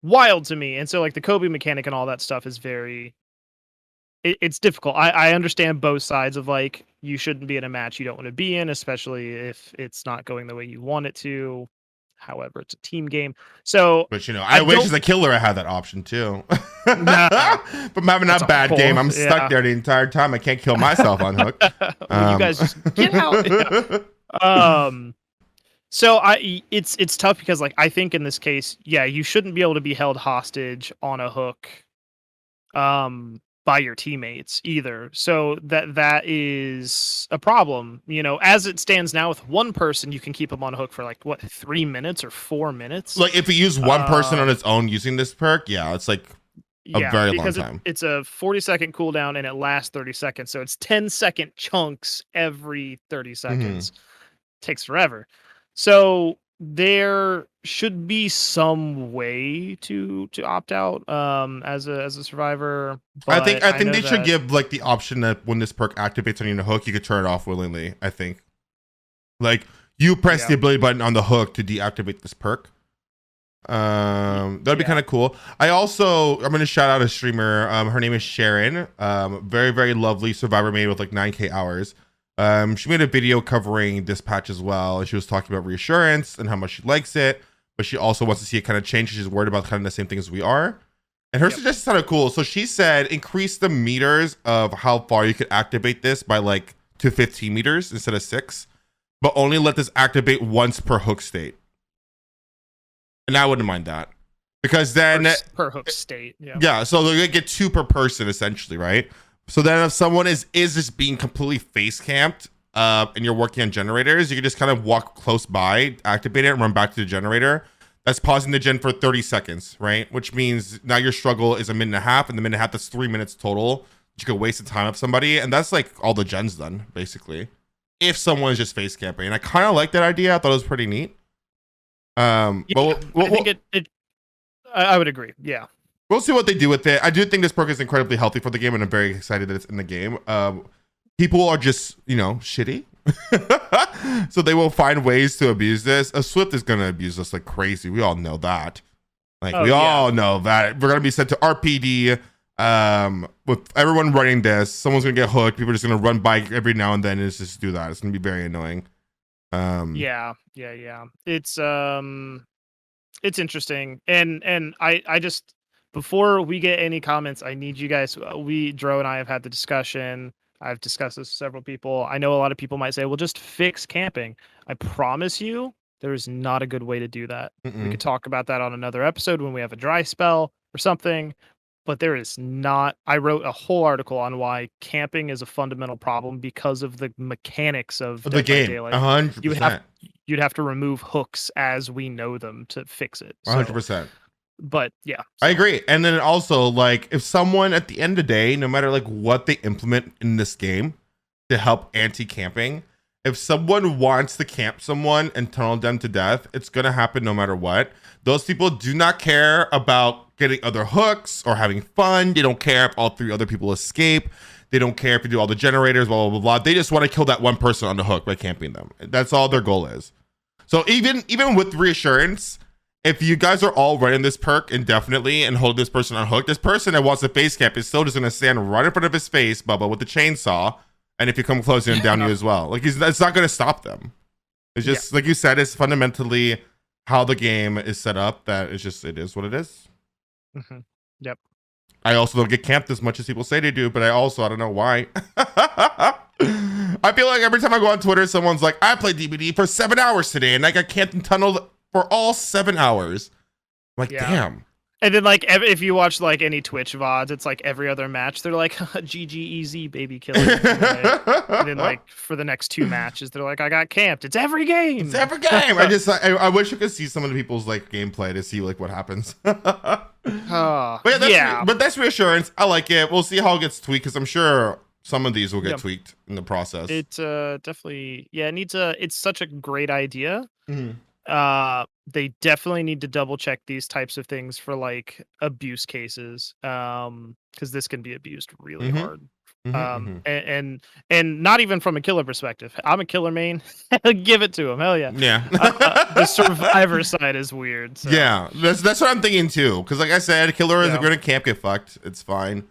wild to me. And so like the Kobe mechanic and all that stuff is it's difficult. I understand both sides of like, you shouldn't be in a match you don't want to be in, especially if it's not going the way you want it to. However, it's a team game. So, but I wish as a killer I had that option too. Nah, but I'm having a bad game. I'm stuck there the entire time. I can't kill myself on hook. You guys just get out. So it's tough because like I think in this case, you shouldn't be able to be held hostage on a hook, by your teammates either. So that is a problem. As it stands now with one person, you can keep them on a hook for like 3 minutes or 4 minutes. Like if you use one person on its own using this perk, it's like a very long time. It's a 40-second cooldown and it lasts 30 seconds. So it's 10-second chunks every 30 seconds. Takes forever. So there should be some way to opt out as a survivor. I think they should give like the option that when this perk activates on your hook, you could turn it off willingly. I think like you press the ability button on the hook to deactivate this perk. That'd be kind of cool. I'm going to shout out a streamer. Her name is Sharon. Very, very lovely survivor maid with like 9K hours. She made a video covering this patch as well, and she was talking about reassurance and how much she likes it, but she also wants to see it kind of change. She's worried about kind of the same thing as we are, and her suggestion sounded cool. So she said increase the meters of how far you could activate this by like to 15 meters instead of 6, but only let this activate once per hook state. And I wouldn't mind that, because then per hook state, so they're gonna get 2 per person essentially, right? So then if someone is just being completely face camped and you're working on generators, you can just kind of walk close by, activate it, and run back to the generator. That's pausing the gen for 30 seconds, right? Which means now your struggle is a minute and a half, and the minute and a half, that's 3 minutes total. You could waste the time of somebody, and that's like all the gens done, basically. If someone is just face camping. And I kind of like that idea. I thought it was pretty neat. I think I would agree. Yeah. We'll see what they do with it. I do think this perk is incredibly healthy for the game, and I'm very excited that it's in the game. People are just, shitty. So they will find ways to abuse this. A Swift is going to abuse us like crazy. We all know that. Like, all know that. We're going to be sent to RPD. with everyone running this, someone's gonna get hooked. People are just gonna run by every now and then and just do that. It's gonna be very annoying. Yeah. It's interesting, and I just, before we get any comments, I need you guys. Dro and I have had the discussion. I've discussed this with several people. I know a lot of people might say, "Well, just fix camping." I promise you, there is not a good way to do that. We could talk about that on another episode when we have a dry spell or something. But there is not. I wrote a whole article on why camping is a fundamental problem because of the mechanics of the game. Daylight. 100%. You'd have to remove hooks as we know them to fix it. 100%. But yeah, I agree. And then also, like, if someone at the end of the day, no matter like what they implement in this game to help anti-camping, if someone wants to camp someone and tunnel them to death, it's gonna happen no matter what. Those people do not care about getting other hooks or having fun. They don't care if all 3 other people escape. They don't care if you do all the generators, blah, blah, blah, blah. They just want to kill that one person on the hook by camping them. That's all their goal is. So even with reassurance, if you guys are all running this perk indefinitely and hold this person on hook, this person that wants to face camp is still just going to stand right in front of his face, Bubba, with the chainsaw. And if you come close, he'll down you as well. Like, it's not going to stop them. It's just, like you said, it's fundamentally how the game is set up, that it's just, it is what it is. Yep. I also don't get camped as much as people say they do, but I don't know why. I feel like every time I go on Twitter, someone's like, I played DbD for 7 hours today, and I got camped and tunneled for all 7 hours. I'm like, damn. And then, like, if you watch like any Twitch VODs, it's like every other match, they're like, GG easy, baby killer. And then, like, for the next 2 matches, they're like, I got camped. It's every game. It's every game. I wish you could see some of the people's like gameplay to see like what happens. But but that's reassurance. I like it. We'll see how it gets tweaked, because I'm sure some of these will get tweaked in the process. It definitely, it needs it's such a great idea. They definitely need to double check these types of things for like abuse cases, because this can be abused really hard. And not even from a killer perspective. I'm a killer main. Give it to him. Hell yeah. The survivor side is weird. So. Yeah, that's what I'm thinking too. Because like I said, killers are going to camp, get fucked. It's fine.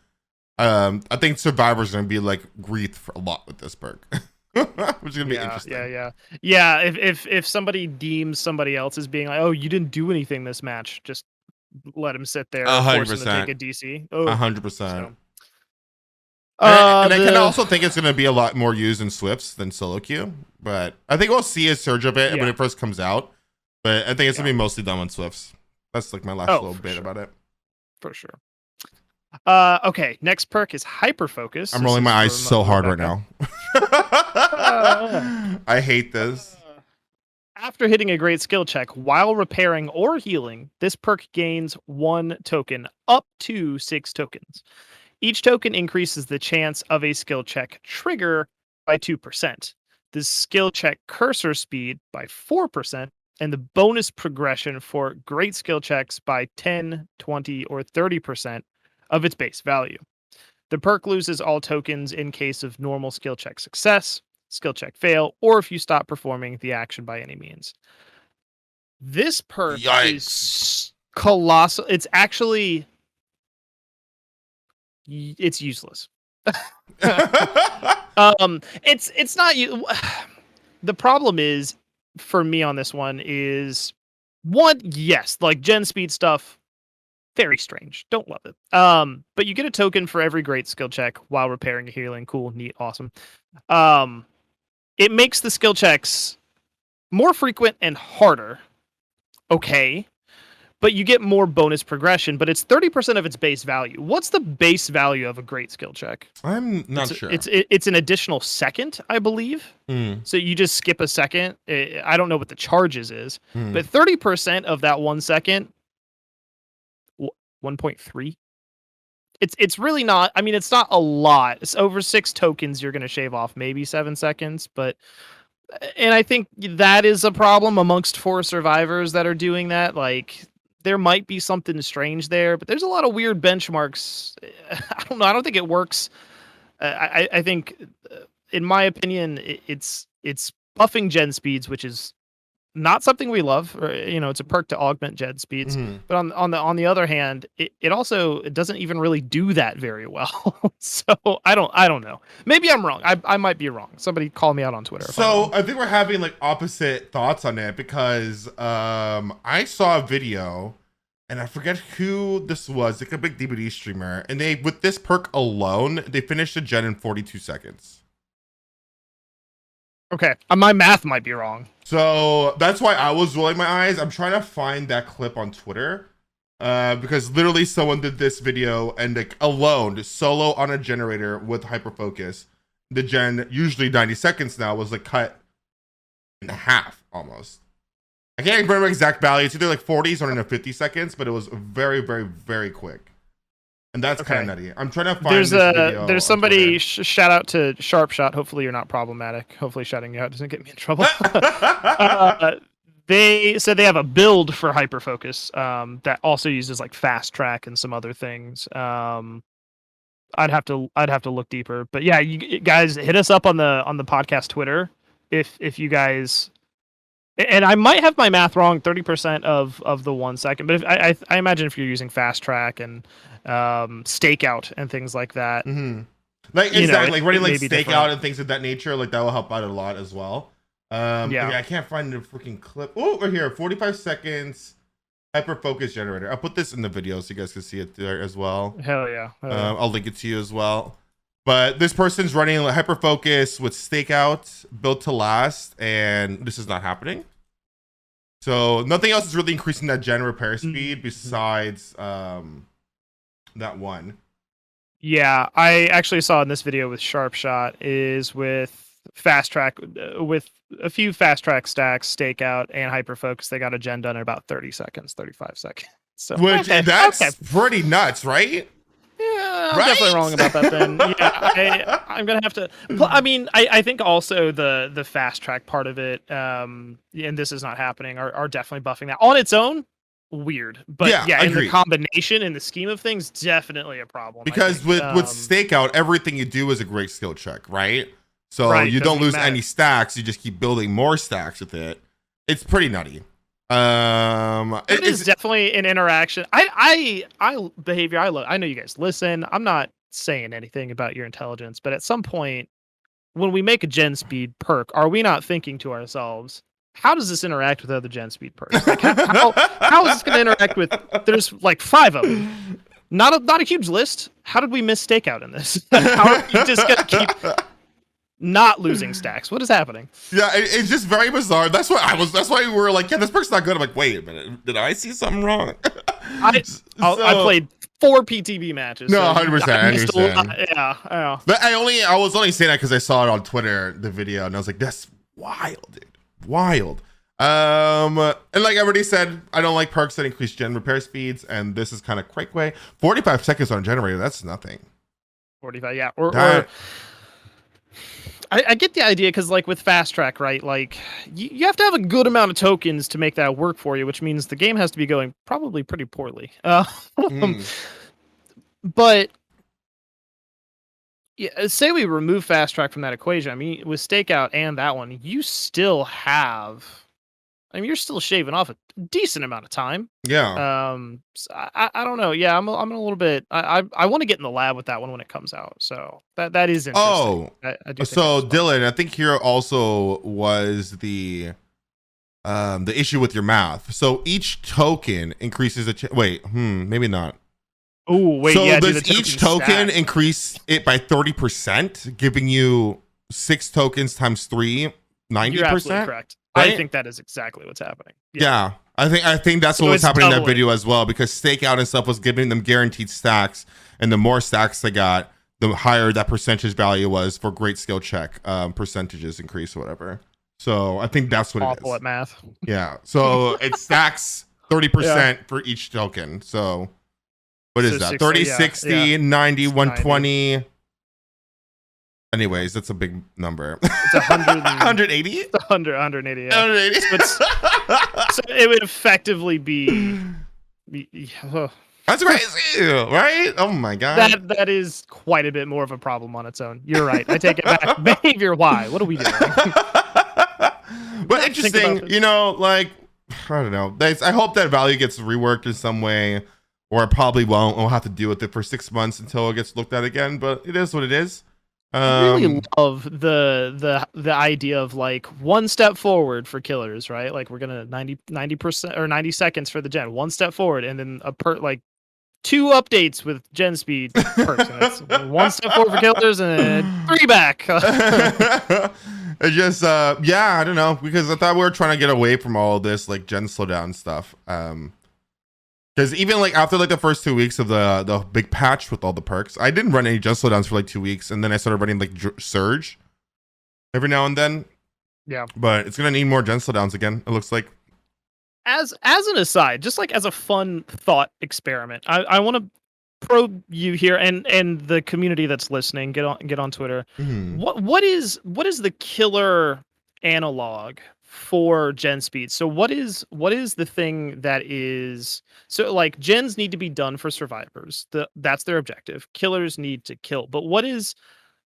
I think survivors are going to be like grief for a lot with this perk. Which is gonna be interesting. Yeah. If somebody deems somebody else as being like, oh, you didn't do anything this match, just let him sit there. 100%. Take a DC. 100%. And I kind of also think it's gonna be a lot more used in Swifts than solo queue, but I think we'll see a surge of it when it first comes out. But I think it's gonna be mostly done on Swifts. That's like my last little bit about it. For sure. Okay, next perk is hyper focus. I'm rolling my eyes so hard right now. I hate this. After hitting a great skill check while repairing or healing, this perk gains 1 token, up to 6 tokens. Each token increases the chance of a skill check trigger by 2%, the skill check cursor speed by 4%, and the bonus progression for great skill checks by 10, 20, or 30% of its base value. The perk loses all tokens in case of normal skill check success, skill check fail, or if you stop performing the action by any means. This perk is colossal. It's actually, it's useless. It's not. The problem is for me on this one is yes, like gen speed stuff. Very strange. Don't love it. But you get a token for every great skill check while repairing or healing. Cool, neat, awesome. It makes the skill checks more frequent and harder. Okay. But you get more bonus progression, but it's 30% of its base value. What's the base value of a great skill check? I'm not sure. It's an additional second, I believe. So you just skip a second. I don't know what the charges is, but 30% of that 1 second, 1.3. It's really not. I mean, it's not a lot. It's over 6 tokens. You're going to shave off maybe 7 seconds, and I think that is a problem amongst 4 survivors that are doing that. Like, there might be something strange there, but there's a lot of weird benchmarks. I don't know. I don't think it works. I think, in my opinion, it's buffing gen speeds, which is not something we love. Or, it's a perk to augment gen speeds. Mhm. But on the other hand, it doesn't even really do that very well. So I don't know. Maybe I'm wrong. I might be wrong. Somebody call me out on Twitter. So I think we're having like opposite thoughts on it because I saw a video and I forget who this was, like a big DbD streamer, and they, with this perk alone, they finished a gen in 42 seconds. Okay, my math might be wrong. So that's why I was rolling my eyes. I'm trying to find that clip on Twitter because literally someone did this video and like alone, solo on a generator with hyperfocus. The gen, usually 90 seconds now, was like cut in half almost. I can't remember exact value. It's either like 40s or in 50 seconds, but it was very, very, very quick. And that's kind of nutty. I'm trying to find this video. There's somebody, shout out to Sharp Shot. Hopefully you're not problematic. Hopefully shouting you out doesn't get me in trouble. They said they have a build for hyperfocus that also uses like fast track and some other things. I'd have to look deeper. But yeah, you guys hit us up on the podcast Twitter if you guys. And I might have my math wrong, 30% of the 1 second. But if, I imagine if you're using fast track and stakeout and things like that, like exactly, like running like stakeout and things of that nature, like that will help out a lot as well. Yeah, I can't find the freaking clip. Oh, we're here, 45 seconds, hyper focus generator. I'll put this in the video so you guys can see it there as well. Hell yeah. I'll link it to you as well. But this person's running like hyper focus with stakeout built to last, and this is not happening. So nothing else is really increasing that gen repair speed besides that one. Yeah, I actually saw in this video with Sharp Shot is with fast track, with a few fast track stacks, stakeout, and hyperfocus. They got a gen done in about 30 seconds, 35 seconds. So that's pretty nuts, right? Yeah, I'm definitely wrong about that then. Yeah, I'm going to have to... I mean, I think also the fast track part of it, and this is not happening, are definitely buffing that. On its own, weird. But yeah, in the combination, in the scheme of things, definitely a problem. Because with stakeout, everything you do is a great skill check, right? So you don't lose any stacks, you just keep building more stacks with it. It's pretty nutty. It is definitely an interaction. I behavior I love. I know you guys listen. I'm not saying anything about your intelligence, but at some point when we make a gen speed perk, are we not thinking to ourselves, how does this interact with other gen speed perks? Like how is this going to interact with, there's like 5 of them. Not a huge list. How did we miss stakeout in this? How are we just going to keep not losing stacks? What is happening? Yeah, it's just very bizarre. That's why we were like, yeah, this perk's not good. I'm like, wait a minute, did I see something wrong? I played 4 PTB matches. No, 100%. I understand. Yeah. But I was only saying that because I saw it on Twitter, the video, and I was like, that's wild, dude. Wild. And like I already said, I don't like perks that increase gen repair speeds, and this is kind of quick way. 45 seconds on a generator, that's nothing. 45, yeah. Or I get the idea because, like, with fast track, right? Like, you have to have a good amount of tokens to make that work for you, which means the game has to be going probably pretty poorly. But yeah, say we remove fast track from that equation. I mean, with stakeout and that one, you still have. I mean, you're still shaving off a decent amount of time. Yeah. So I don't know. Yeah, I'm a little bit. I want to get in the lab with that one when it comes out. So that is interesting. Oh, I do so Dylan, I think here also was the issue with your math. So each token increases maybe not. Oh wait, so yeah. Does each token increase it by 30%, giving you 6 tokens times 3, 90%? You're absolutely correct. Right? I think that is exactly what's happening. Yeah. I think that's what was happening in that video as well, because stakeout and stuff was giving them guaranteed stacks, and the more stacks they got, the higher that percentage value was for great skill check percentages increase or whatever. So I think that's what it is. Awful at math. Yeah. So it stacks 30% for each token. So what is that? 30, 60, 90, 120. Anyways, that's a big number. It's 100 180? It's 180, yeah. 180. So it would effectively be That's crazy, right? Oh my god. That is quite a bit more of a problem on its own. You're right. I take it back. Behavior, why? What are we doing? But interesting, you know, like, I don't know. I hope that value gets reworked in some way, or it probably won't. We'll have to deal with it for 6 months until it gets looked at again, but it is what it is. I really love the idea of like one step forward for killers, right? Like we're gonna 90% or 90 seconds for the gen, one step forward, and then like 2 updates with gen speed perks. And it's 1 step forward for killers and 3 back. It just yeah, I don't know, because I thought we were trying to get away from all of this like gen slowdown stuff. Because even like after like the first 2 weeks of the big patch with all the perks, I didn't run any gen slowdowns for like 2 weeks, and then I started running like surge every now and then. Yeah, but it's gonna need more gen slowdowns again, it looks like. As an aside, just like as a fun thought experiment, I want to probe you here and the community that's listening. Get on Twitter. Mm-hmm. What is the killer analog for gen speed? So what is the thing that is, so like gens need to be done for survivors. That's their objective. Killers need to kill. But what is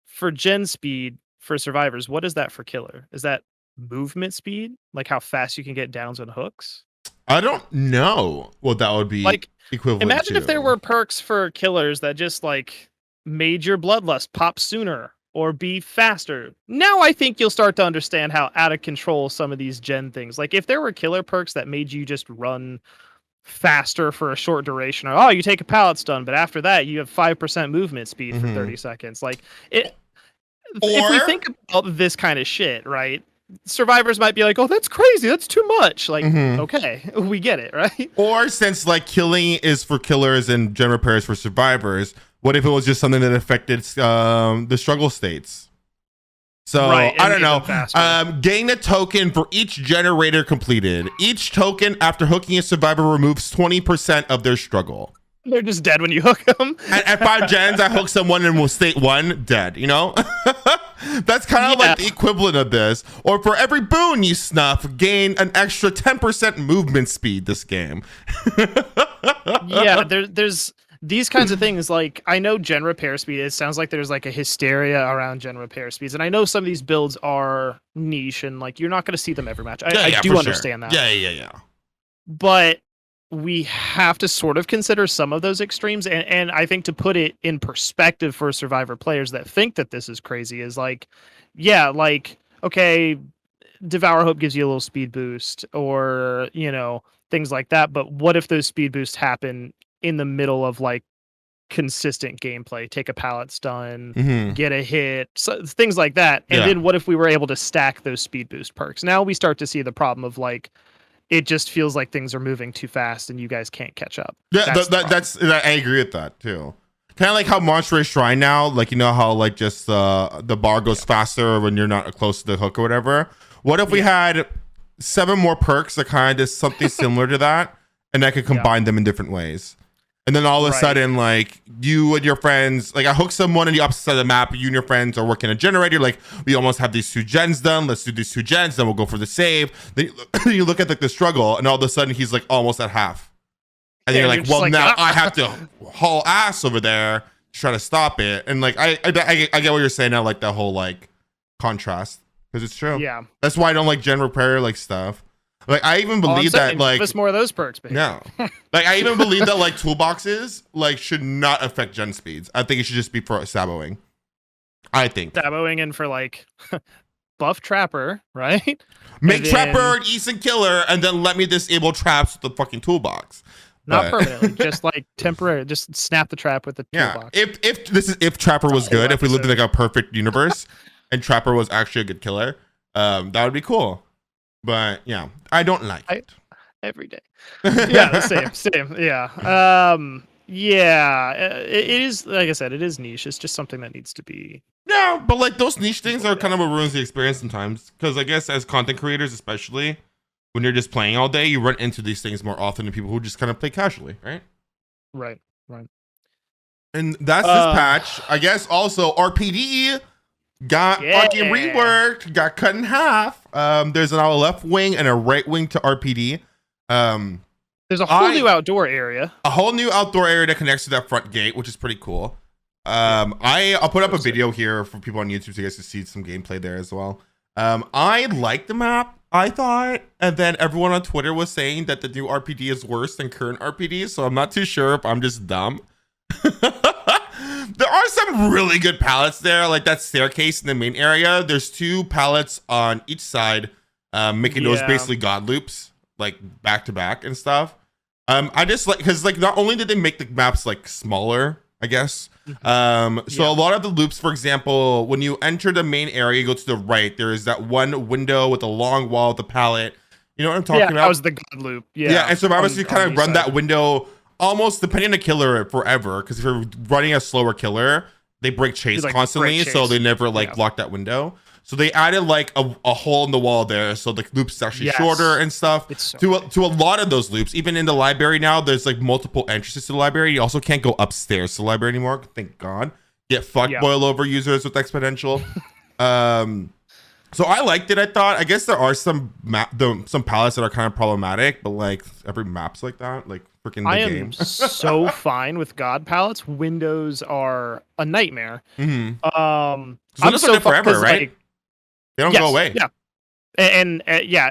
for gen speed for survivors? What is that for killer? Is that movement speed, like how fast you can get downs and hooks? I don't know what that would be like equivalent imagine to. if there were perks for killers that just like made your bloodlust pop sooner or be faster. Now I think you'll start to understand how out of control some of these gen things. Like if there were killer perks that made you just run faster for a short duration, or you take a pallet stun, but after that you have 5% movement speed for 30 seconds. Like it. If we think about this kind of shit, right? Survivors might be like, "Oh, that's crazy. That's too much." Like, okay, we get it, right? Or since like killing is for killers and gen repair is for survivors, what if it was just something that affected the struggle states? So right, I don't know. Gain a token for each generator completed. Each token after hooking a survivor removes 20% of their struggle. They're just dead when you hook them. At 5 gens, I hook someone and will state 1 dead, you know? That's kind of like the equivalent of this. Or for every boon you snuff, gain an extra 10% movement speed this game. Yeah, there's these kinds of things. Like, I know gen repair speed, it sounds like there's like a hysteria around gen repair speeds. And I know some of these builds are niche and like you're not going to see them every match. I do understand that. Yeah. But we have to sort of consider some of those extremes, and I think to put it in perspective for survivor players that think that this is crazy is like, yeah, like, okay, Devour Hope gives you a little speed boost or, you know, things like that, but what if those speed boosts happen in the middle of like consistent gameplay? Take a pallet stun, get a hit, so, things like that, and then what if we were able to stack those speed boost perks? Now we start to see the problem of like, it just feels like things are moving too fast and you guys can't catch up. Yeah, that's I agree with that too. Kind of like how Monster Shrine now, like, you know how like just the bar goes faster when you're not close to the hook or whatever. What if we had 7 more perks that kind of did something similar to that, and I could combine them in different ways? And then all of a sudden, like, you and your friends, like, I hook someone on the opposite side of the map, you and your friends are working a generator, like, we almost have these 2 gens done, let's do these 2 gens, then we'll go for the save. Then you look at like the struggle, and all of a sudden he's like almost at half. And you're like, well, like, now I have to haul ass over there to try to stop it. And like, I get what you're saying now, like the whole like contrast, because it's true. Yeah. That's why I don't like gen repair like stuff. Like, I even believe that like give us more of those perks, baby. Yeah. Like, I even believe that like toolboxes like should not affect gen speeds. I think it should just be for saboing. I think saboing and for like buff trapper, right? Make trapper an Eason killer and then let me disable traps with the fucking toolbox. Not permanently, just like temporary. Just snap the trap with the toolbox. If trapper was good, if we lived in like a perfect universe and trapper was actually a good killer, that would be cool. But yeah, I don't like it every day. Yeah, same. Yeah. Yeah. It is, like I said, it is niche. It's just something that needs to be. Yeah, but like those niche things are kind of what ruins the experience sometimes. Because I guess as content creators, especially when you're just playing all day, you run into these things more often than people who just kind of play casually, right? Right. And that's this patch. I guess also RPD got fucking reworked, got cut in half. There's now a left wing and a right wing to RPD. There's a whole new outdoor area. A whole new outdoor area that connects to that front gate, which is pretty cool. I'll put up a video here for people on YouTube so you guys can see some gameplay there as well. I liked the map, I thought, and then everyone on Twitter was saying that the new RPD is worse than current RPD, so I'm not too sure if I'm just dumb. There are some really good palettes there, like that staircase in the main area. There's 2 palettes on each side, making those basically god loops, like back to back and stuff. I just like, because like not only did they make the maps like smaller, I guess. So a lot of the loops, for example, when you enter the main area, you go to the right, there is that one window with a long wall with the pallet. You know what I'm talking about? That was the god loop. Yeah, and survivors, you kind of run that window almost depending on the killer forever, because if you're running a slower killer, they break chase constantly, so they never like lock that window. So they added like a hole in the wall there, so the loops is actually shorter and stuff. To a lot of those loops, even in the library now, there's like multiple entrances to the library. You also can't go upstairs to the library anymore. Thank God. Get fucked boil over users with exponential. So I liked it. I thought. I guess there are some palettes that are kind of problematic, but like every map's like that. Like freaking the game. I am so fine with god palettes. Windows are a nightmare. Windows I'm so are forever, right? Like, they don't go away. Yeah, and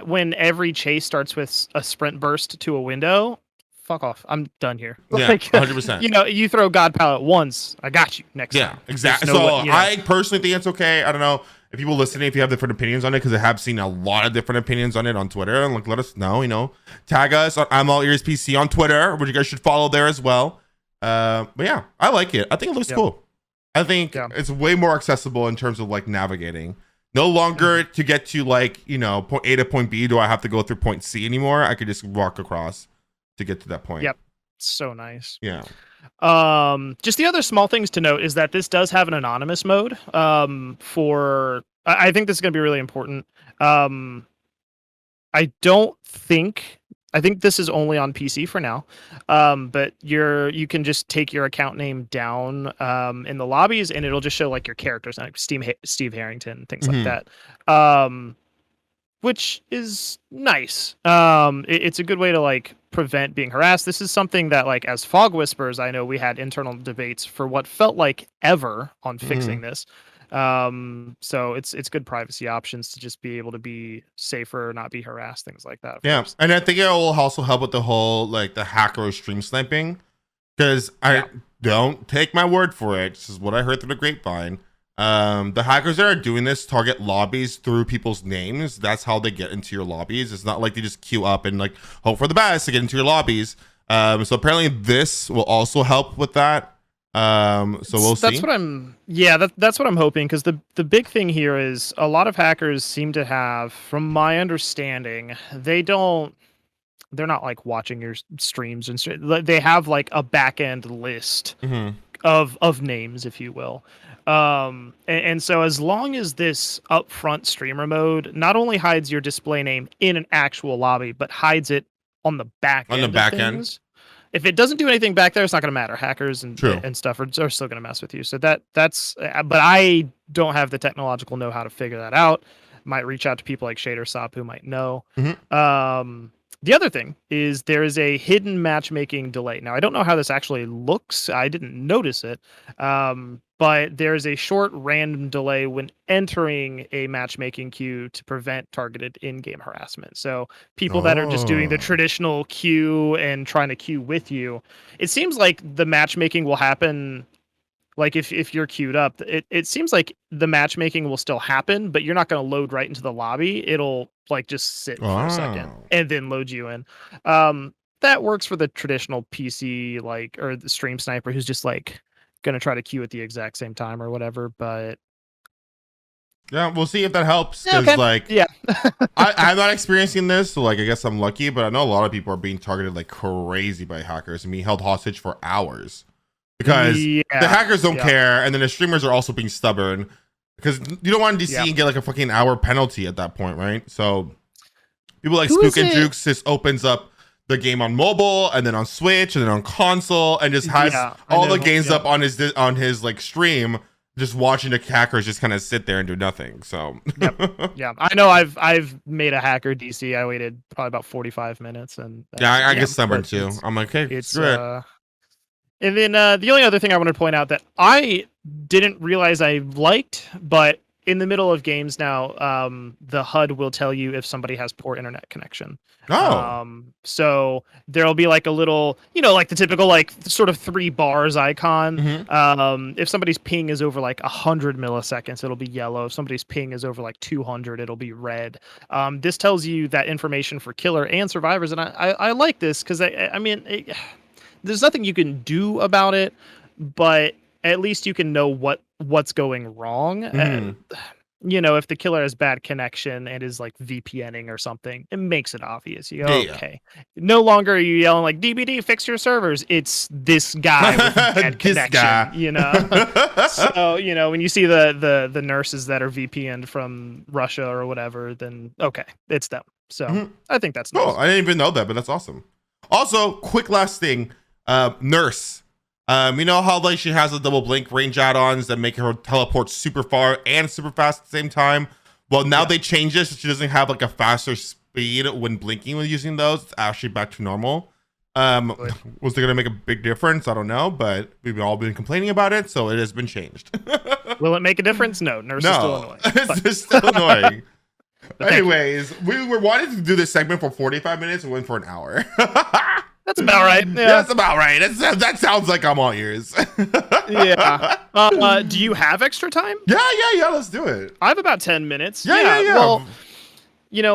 when every chase starts with a sprint burst to a window, fuck off. I'm done here. Yeah, like, 100%. You know, you throw god palette once, I got you next time. Yeah, exactly. So I personally think it's okay. I don't know if people listening, if you have different opinions on it, because I have seen a lot of different opinions on it on Twitter, and like let us know. You know, tag us on I'm All Ears PC on Twitter, which you guys should follow there as well. But yeah, I like it. I think it looks cool. I think it's way more accessible in terms of like navigating. No longer to get to like, you know, point A to point B, do I have to go through point C anymore? I could just walk across to get to that point. Yep. So nice. Yeah. Just the other small things to note is that this does have an anonymous mode. I think this is going to be really important. I think this is only on PC for now. But you can just take your account name down in the lobbies, and it'll just show like your characters, like Steve Harrington, things like that. Which is nice. It's a good way to like prevent being harassed. This is something that like as Fog Whispers, I know we had internal debates for what felt like ever on fixing this. So it's good privacy options to just be able to be safer, not be harassed, things like that. Yeah, and I think it will also help with the whole like the hacker stream sniping, because I don't take my word for it. This is what I heard through the grapevine. The hackers that are doing this target lobbies through people's names. That's how they get into your lobbies. It's not like they just queue up and like hope for the best to get into your lobbies. So apparently this will also help with that. So we'll see. That's what I'm hoping, because the big thing here is a lot of hackers seem to have, from my understanding, they're not like watching your streams and they have like a back end list of names, if you will. And so as long as this upfront streamer mode not only hides your display name in an actual lobby, but hides it on the back end. If it doesn't do anything back there, it's not going to matter. Hackers and stuff are still going to mess with you. So that's but I don't have the technological know-how to figure that out. Might reach out to people like ShaderSop who might know. The other thing is there is a hidden matchmaking delay. Now, I don't know how this actually looks. I didn't notice it. But there's a short random delay when entering a matchmaking queue to prevent targeted in-game harassment. So people that are just doing the traditional queue and trying to queue with you, it seems like the matchmaking will happen. Like if you're queued up, it seems like the matchmaking will still happen, but you're not going to load right into the lobby. It'll like just sit for a second and then load you in. That works for the traditional PC, like, or the stream sniper who's just like going to try to queue at the exact same time or whatever. But yeah, we'll see if that helps. Because I'm not experiencing this, so like I guess I'm lucky, but I know a lot of people are being targeted like crazy by hackers and being held hostage for hours. Because the hackers don't care, and then the streamers are also being stubborn, because you don't want to DC and get like a fucking hour penalty at that point, right? So people like Spook and Jukes just opens up the game on mobile and then on Switch and then on console and just has all the games up on his like stream, just watching the hackers just kind of sit there and do nothing. So I know I've made a hacker DC. I waited probably about 45 minutes, and I get stubborn too. I'm like, hey, it's and then the only other thing I wanted to point out that I didn't realize I liked, but in the middle of games now, the HUD will tell you if somebody has poor internet connection. Oh. So there'll be like a little, like the typical like sort of 3 bars icon. If somebody's ping is over like 100 milliseconds, it'll be yellow. If somebody's ping is over like 200, it'll be red. This tells you that information for killer and survivors, and I like this because I mean, there's nothing you can do about it, but at least you can know what's going wrong. If the killer has bad connection and is like VPNing or something, it makes it obvious. You go, okay. No longer are you yelling like DbD, fix your servers. It's this guy with bad connection. So, when you see the nurses that are VPN'd from Russia or whatever, then okay, it's them. So I think that's nice. Oh, I didn't even know that, but that's awesome. Also, quick last thing, nurse. You know how like she has the double blink range add-ons that make her teleport super far and super fast at the same time? Well, now they changed it so she doesn't have like a faster speed when blinking when using those. It's actually back to normal. Was it gonna make a big difference? I don't know, but we've all been complaining about it, so it has been changed. Will it make a difference? No, nurse is still annoying. It's still annoying. Anyways, we were wanting to do this segment for 45 minutes and went for an hour. That's about right. Yeah, that's about right. That sounds like I'm all ears. Yeah. Do you have extra time? Yeah. Let's do it. I have about 10 minutes. Yeah. Well,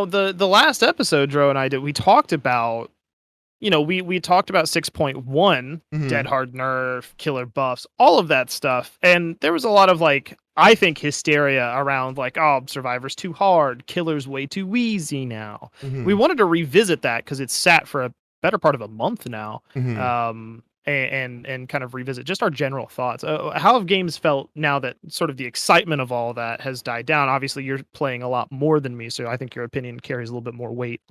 the last episode Dro and I did, we talked about, we talked about 6.1, Dead Hard nerf, killer buffs, all of that stuff. And there was a lot of like, I think, hysteria around like, oh, Survivor's too hard, killer's way too easy now. We wanted to revisit that because it's sat for a better part of a month now, and kind of revisit just our general thoughts. How have games felt now that sort of the excitement of all that has died down? Obviously, you're playing a lot more than me, so I think your opinion carries a little bit more weight.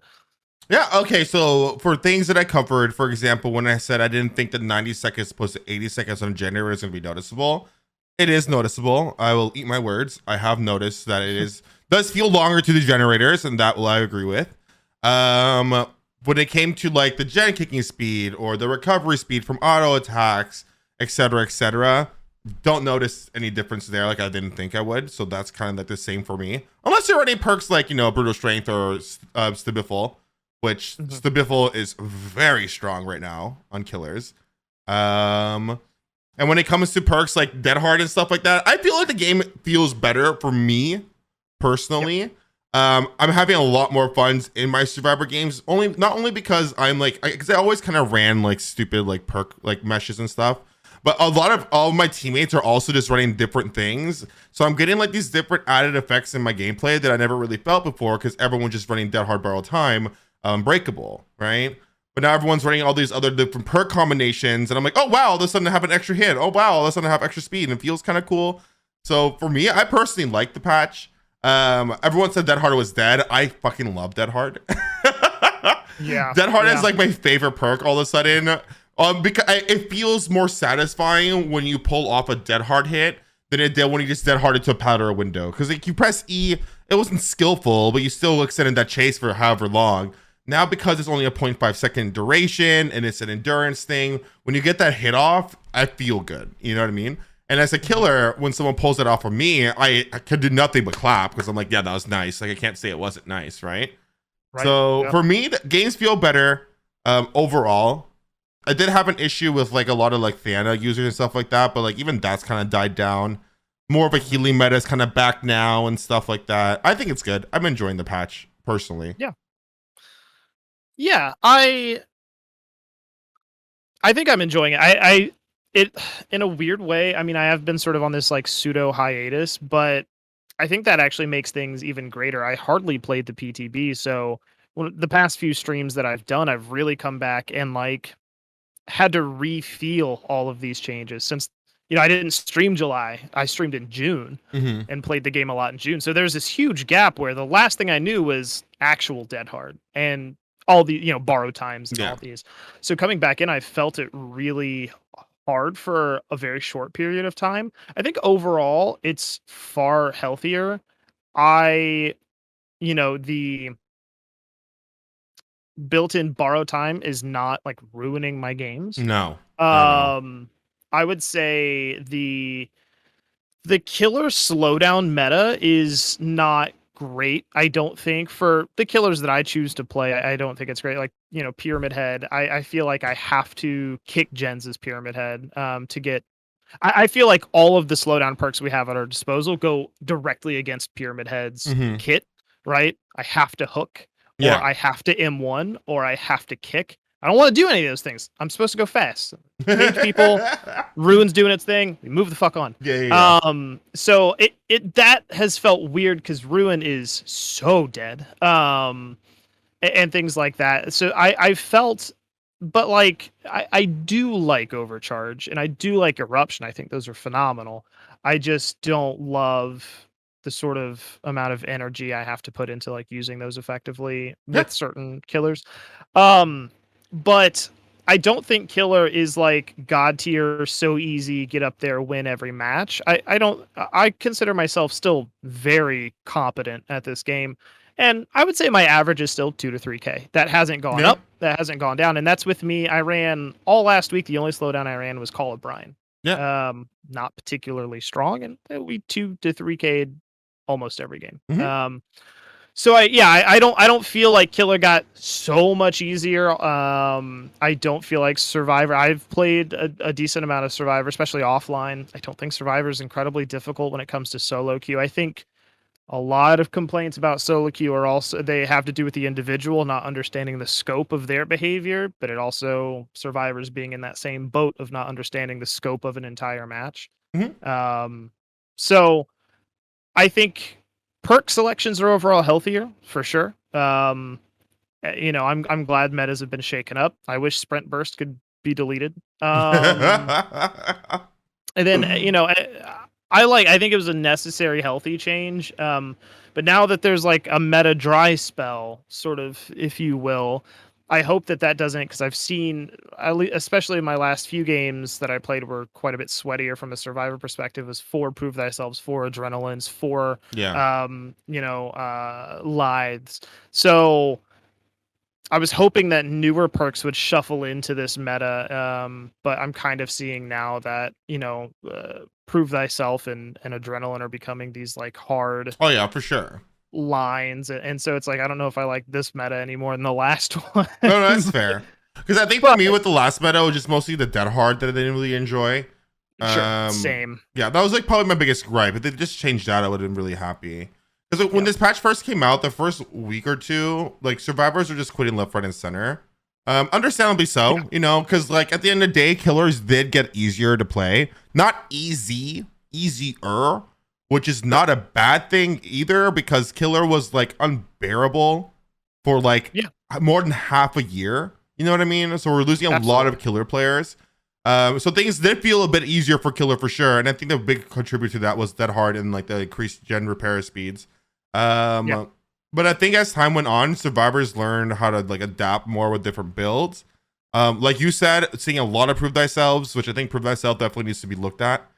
Yeah, okay, so for things that I covered, for example, when I said I didn't think that 90 seconds opposed to 80 seconds on a generator is going to be noticeable, it is noticeable. I will eat my words. I have noticed that it does feel longer to the generators, and that will I agree with. When it came to like the gen kicking speed or the recovery speed from auto attacks, etc., don't notice any difference there. Like I didn't think I would. So that's kind of like the same for me. Unless you're running perks like, brutal strength or Stabiful, which Stabiful is very strong right now on killers. And when it comes to perks like Dead Hard and stuff like that, I feel like the game feels better for me personally. Yep. I'm having a lot more fun in my Survivor games, not only because I'm like, because I always kind of ran like stupid like perk like meshes and stuff, but a lot of all of my teammates are also just running different things, so I'm getting like these different added effects in my gameplay that I never really felt before because everyone's just running Dead Hard Barrel Time, Unbreakable, right? But now everyone's running all these other different perk combinations, and I'm like, oh wow, all of a sudden I have an extra hit. Oh wow, all of a sudden I have extra speed, and it feels kind of cool. So for me, I personally like the patch. Everyone said Dead Hard was dead. I fucking love Dead Hard. Yeah, Dead Hard is like my favorite perk all of a sudden. Because it feels more satisfying when you pull off a Dead Hard hit than it did when you just Dead Harded to a powder window. Because like you press E, it wasn't skillful, but you still extended that chase for however long. Now because it's only a 0.5 second duration and it's an endurance thing, when you get that hit off, I feel good. You know what I mean? And as a killer, when someone pulls it off of me, I could do nothing but clap because I'm like, yeah, that was nice. Like I can't say it wasn't nice, right? So for me, the games feel better overall. I did have an issue with like a lot of like Thana users and stuff like that, but like even that's kind of died down. More of a healing meta is kind of back now and stuff like that. I think it's good. I'm enjoying the patch personally. Yeah, I think I'm enjoying it. It in a weird way, I mean, I have been sort of on this like pseudo hiatus, but I think that actually makes things even greater. I hardly played the PTB, so the past few streams that I've done, I've really come back and like had to re-feel all of these changes since I didn't stream July. I streamed in June and played the game a lot in June. So there's this huge gap where the last thing I knew was actual Dead Hard and all the borrow times and all these. So coming back in, I felt it really hard for a very short period of time. I think overall it's far healthier. The built-in borrow time is not like ruining my games. No. I would say the The killer slowdown meta is not great. I don't think for the killers that I choose to play. I don't think it's great. Like, Pyramid Head. I feel like I have to kick Jens's Pyramid Head to get. I feel like all of the slowdown perks we have at our disposal go directly against Pyramid Head's kit, right? I have to hook, or Yeah. I have to M1, or I have to kick. I don't want to do any of those things. I'm supposed to go fast. Cage people, Ruin's doing its thing. We move the fuck on. Yeah. So it that has felt weird because Ruin is so dead. And things like that. So I felt, but like I do like Overcharge and I do like Eruption. I think those are phenomenal. I just don't love the sort of amount of energy I have to put into like using those effectively with certain killers. But I don't think killer is like god tier, so easy, get up there, win every match. I consider myself still very competent at this game. And I would say my average is still 2 to 3K. That hasn't gone up. That hasn't gone down. And that's with me. I ran all last week. The only slowdown I ran was Call of Brine. Yeah. Not particularly strong. And we 2 to 3K almost every game. So I don't feel like killer got so much easier. I don't feel like survivor. I've played a decent amount of survivor, especially offline. I don't think survivor is incredibly difficult when it comes to solo queue. I think a lot of complaints about solo queue are also they have to do with the individual not understanding the scope of their behavior, but it also survivors being in that same boat of not understanding the scope of an entire match. So I think perk selections are overall healthier for sure. I'm glad metas have been shaken up. I wish sprint burst could be deleted. And then I think it was a necessary healthy change. But now that there's like a meta dry spell, sort of, if you will, I hope that doesn't, because I've seen, especially in my last few games that I played were quite a bit sweatier from a survivor perspective, was 4 Prove Thyself, 4 Adrenalines, 4 Lithes. So I was hoping that newer perks would shuffle into this meta, but I'm kind of seeing now that, Prove Thyself and Adrenaline are becoming these like hard for sure lines, and so it's like I don't know if I like this meta any more than the last one. No, that's fair. Because I think for me with the last meta, it was just mostly the dead hard that I didn't really enjoy. Sure, same. Yeah, that was like probably my biggest gripe. If they just changed that, I would have been really happy. Because when this patch first came out, the first week or two, like survivors were just quitting left, right, and center. Understandably so, because like at the end of the day, killers did get easier to play. Not easier, which is not a bad thing either, because killer was like unbearable for like more than half a year. You know what I mean? So we're losing a lot of killer players. So things did feel a bit easier for killer for sure. And I think the big contributor to that was Dead Hard and like the increased gen repair speeds. But I think as time went on, survivors learned how to like adapt more with different builds. Like you said, seeing a lot of Prove Thyself, which I think Prove Thyself definitely needs to be looked at.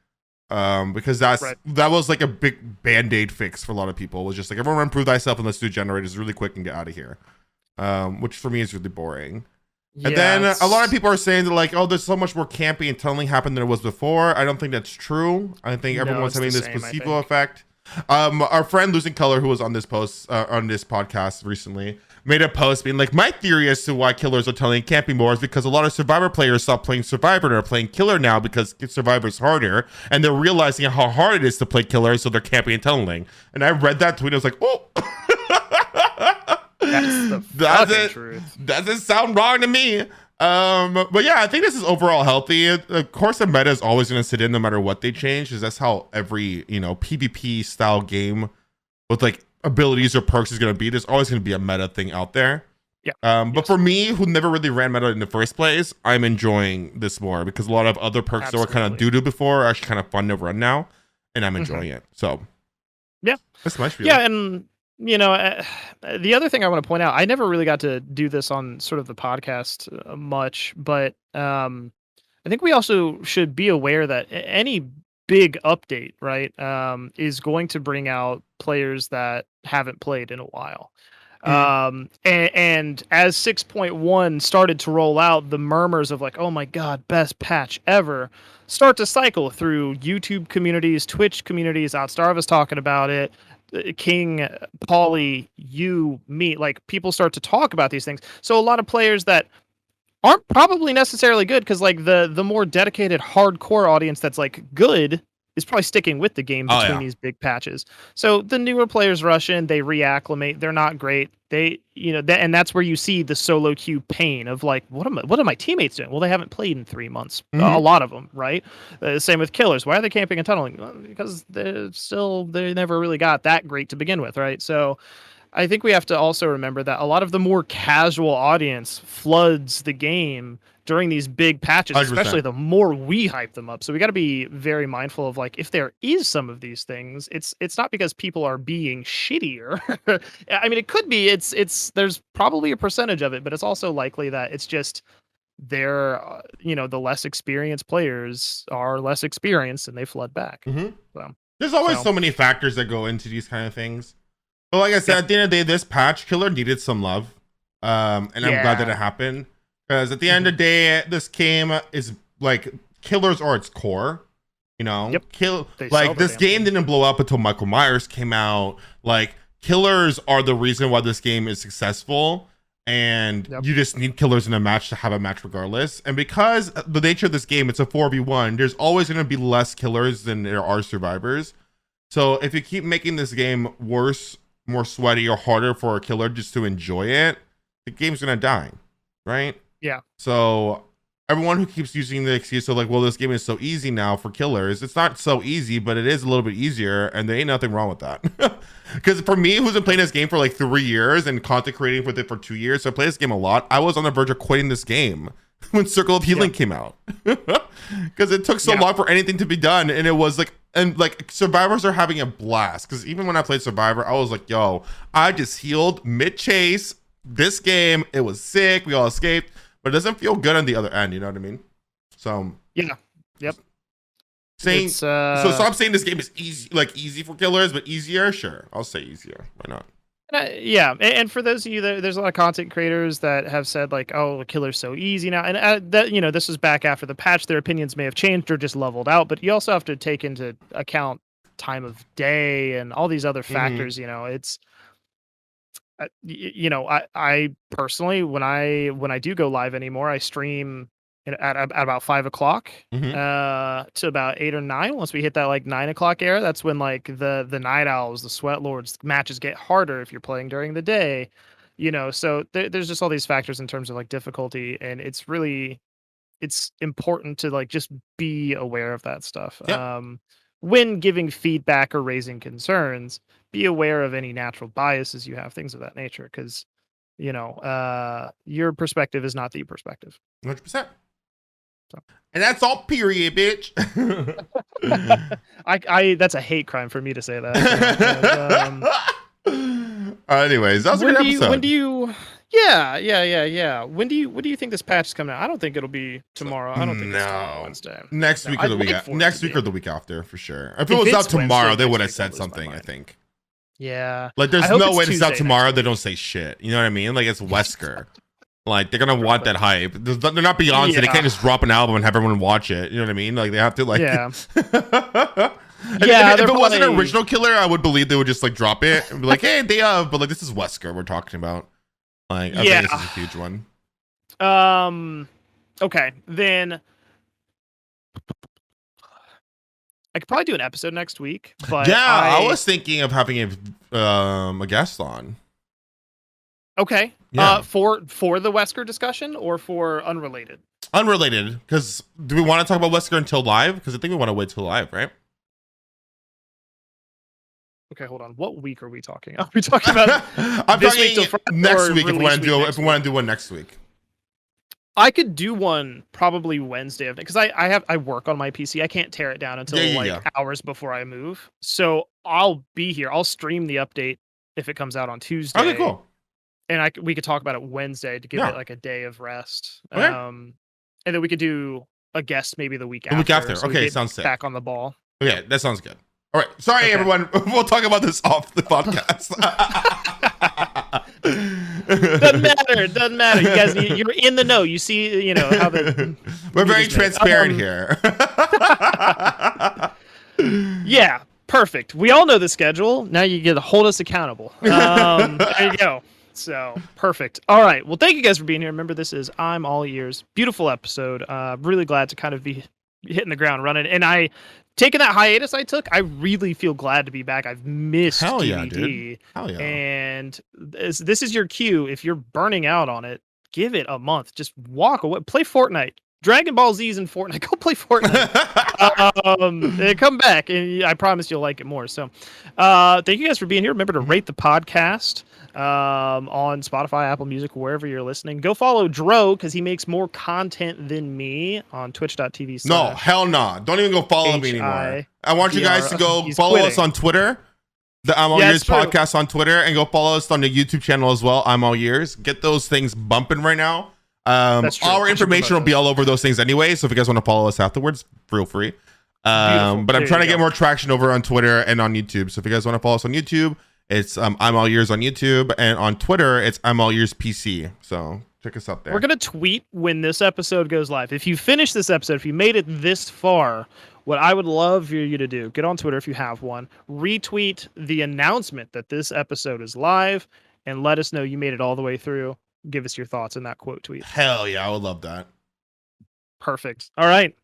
Because that was like a big band-aid fix for a lot of people. It was just like, everyone run Prove Thyself and let's do generators really quick and get out of here. Which for me is really boring. And then a lot of people are saying that like, oh, there's so much more camping and tunneling happened than it was before. I don't think that's true. I think everyone's having this placebo effect. Our friend Losing Color, who was on this post on this podcast recently, made a post being like, my theory as to why killers are tunneling camping more is because a lot of survivor players stopped playing survivor and are playing killer now because survivor is harder, and they're realizing how hard it is to play killer, so they're camping and tunneling. And I read that tweet, I was like, oh. That's the fucking truth. Doesn't sound wrong to me. But yeah, I think this is overall healthy. Of course, the meta is always going to sit in no matter what they change, because that's how every PvP style game with like abilities or perks is going to be. There's always going to be a meta thing out there. But for me, who never really ran meta in the first place, I'm enjoying this more because a lot of other perks that were kind of doo-doo before are actually kind of fun to run now, and I'm enjoying it. So that's my spiel. And the other thing I want to point out, I never really got to do this on sort of the podcast much, but I think we also should be aware that any big update, right, is going to bring out players that haven't played in a while. And as 6.1 started to roll out, the murmurs of like, oh my god, best patch ever, start to cycle through YouTube communities, Twitch communities. Outstar was talking about it. King, Pauly, you, me, like people start to talk about these things. So a lot of players that aren't probably necessarily good, because like the more dedicated hardcore audience that's like good is probably sticking with the game between these big patches. So the newer players rush in, they reacclimate, they're not great. They, and that's where you see the solo queue pain of like, what are my teammates doing? Well, they haven't played in 3 months. A lot of them, right? Same with killers. Why are they camping and tunneling? Well, because they never really got that great to begin with, right? So I think we have to also remember that a lot of the more casual audience floods the game during these big patches, 100%. especially the more we hype them up. So we got to be very mindful of like, if there is some of these things, it's not because people are being shittier. I mean, it could be, there's probably a percentage of it, but it's also likely that it's just they're, the less experienced players are less experienced and they flood back. So, there's always so many factors that go into these kind of things. But like I said, at the end of the day, this patch, Killer needed some love. And I'm glad that it happened. Because at the end of the day, this game is like, killers are its core. This game didn't blow up until Michael Myers came out. Like, killers are the reason why this game is successful. And you just need killers in a match to have a match regardless. And because the nature of this game, it's a 4v1, there's always going to be less killers than there are survivors. So if you keep making this game worse, more sweaty, or harder for a killer just to enjoy it, the game's gonna die, right? Yeah. So everyone who keeps using the excuse of like, well, this game is so easy now for killers, it's not so easy, but it is a little bit easier, and there ain't nothing wrong with that. Because for me, who's been playing this game for like 3 years and content creating with it for 2 years, so I play this game a lot, I was on the verge of quitting this game when Circle of Healing came out. Because it took so long for anything to be done, and it was like, and like survivors are having a blast. Because even when I played Survivor, I was like, yo, I just healed mid chase this game, it was sick, we all escaped, but it doesn't feel good on the other end, you know what I mean? So so I'm saying this game is easy for killers, but easier, sure, I'll say easier, why not? And for those of you there's a lot of content creators that have said like, oh, the killer's so easy now, and that this was back after the patch. Their opinions may have changed or just leveled out, but you also have to take into account time of day and all these other factors. It's I personally, when I do go live anymore, I stream at about 5 o'clock to about 8 or 9. Once we hit that like 9 o'clock era, that's when like the night owls, the sweat lords matches get harder if you're playing during the day. So there's just all these factors in terms of like difficulty, and it's important to like just be aware of that stuff. When giving feedback or raising concerns, be aware of any natural biases you have, things of that nature, because your perspective is not the perspective. 100%. And that's all, period, bitch. I that's a hate crime for me to say that. Anyways, that was a good episode. When do you When do you think this patch is coming out? I don't think it'll be tomorrow. I don't think it's Wednesday. Next week or the week or the week after, for sure. If it was out tomorrow, they would have said something, I think. Yeah. Like, there's no way it's out tomorrow, they don't say shit. You know what I mean? Like, it's Wesker. Like, they're gonna want that hype. They're not Beyonce. They can't just drop an album and have everyone watch it. You know what I mean? Like, they have to like. Yeah. If it wasn't an original killer, I would believe they would just like drop it and be like, "Hey, but like this is Wesker we're talking about." Like, I think this is a huge one. Okay, then I could probably do an episode next week. But I was thinking of having a guest on. Okay. Yeah. For the Wesker discussion or for unrelated? Unrelated, because do we want to talk about Wesker until live? Because I think we want to wait till live, right? Okay, hold on. What week are we talking? Are we talking about I'm talking next week if we want to do one next week. I could do one probably Wednesday because I work on my PC. I can't tear it down until hours before I move. So I'll be here. I'll stream the update if it comes out on Tuesday. Okay, cool. And we could talk about it Wednesday to give it like a day of rest. Okay. And then we could do a guest maybe the week after. The week after. So okay, sounds sick. Back on the ball. Okay, that sounds good. All right. Sorry, everyone. We'll talk about this off the podcast. Doesn't matter. Doesn't matter. You guys, you're in the know. You see, how the. We're very transparent here. Yeah, perfect. We all know the schedule. Now you get to hold us accountable. There you go. So perfect. All right. Well, thank you guys for being here. Remember, this is I'm All Ears. Beautiful episode. Really glad to kind of be hitting the ground running. And taking that hiatus I took, I really feel glad to be back. I've missed Hell yeah, DbD. dude. Hell yeah. And this is your cue. If you're burning out on it, give it a month. Just walk away. Play Fortnite. Dragon Ball Z's in Fortnite. Go play Fortnite. And come back, and I promise you'll like it more. So, thank you guys for being here. Remember to rate the podcast on Spotify, Apple Music, wherever you're listening. Go follow Dro because he makes more content than me on twitch.tv. No, hell no. Nah. Don't even go follow me anymore. I want you guys to go follow us on Twitter. The I'm All Years podcast on Twitter, and go follow us on the YouTube channel as well. I'm All Years. Get those things bumping right now. Our information will be all over those things anyway, so if you guys want to follow us afterwards, feel free. But I'm trying to get more traction over on Twitter and on YouTube. So if you guys want to follow us on YouTube, it's I'm All Years on YouTube, and on Twitter it's I'm All Years PC. So check us out there. We're gonna tweet when this episode goes live. If you finish this episode, if you made it this far, what I would love for you to do, get on Twitter if you have one, retweet the announcement that this episode is live, and let us know you made it all the way through. Give us your thoughts in that quote tweet. Hell yeah, I would love that. Perfect. All right.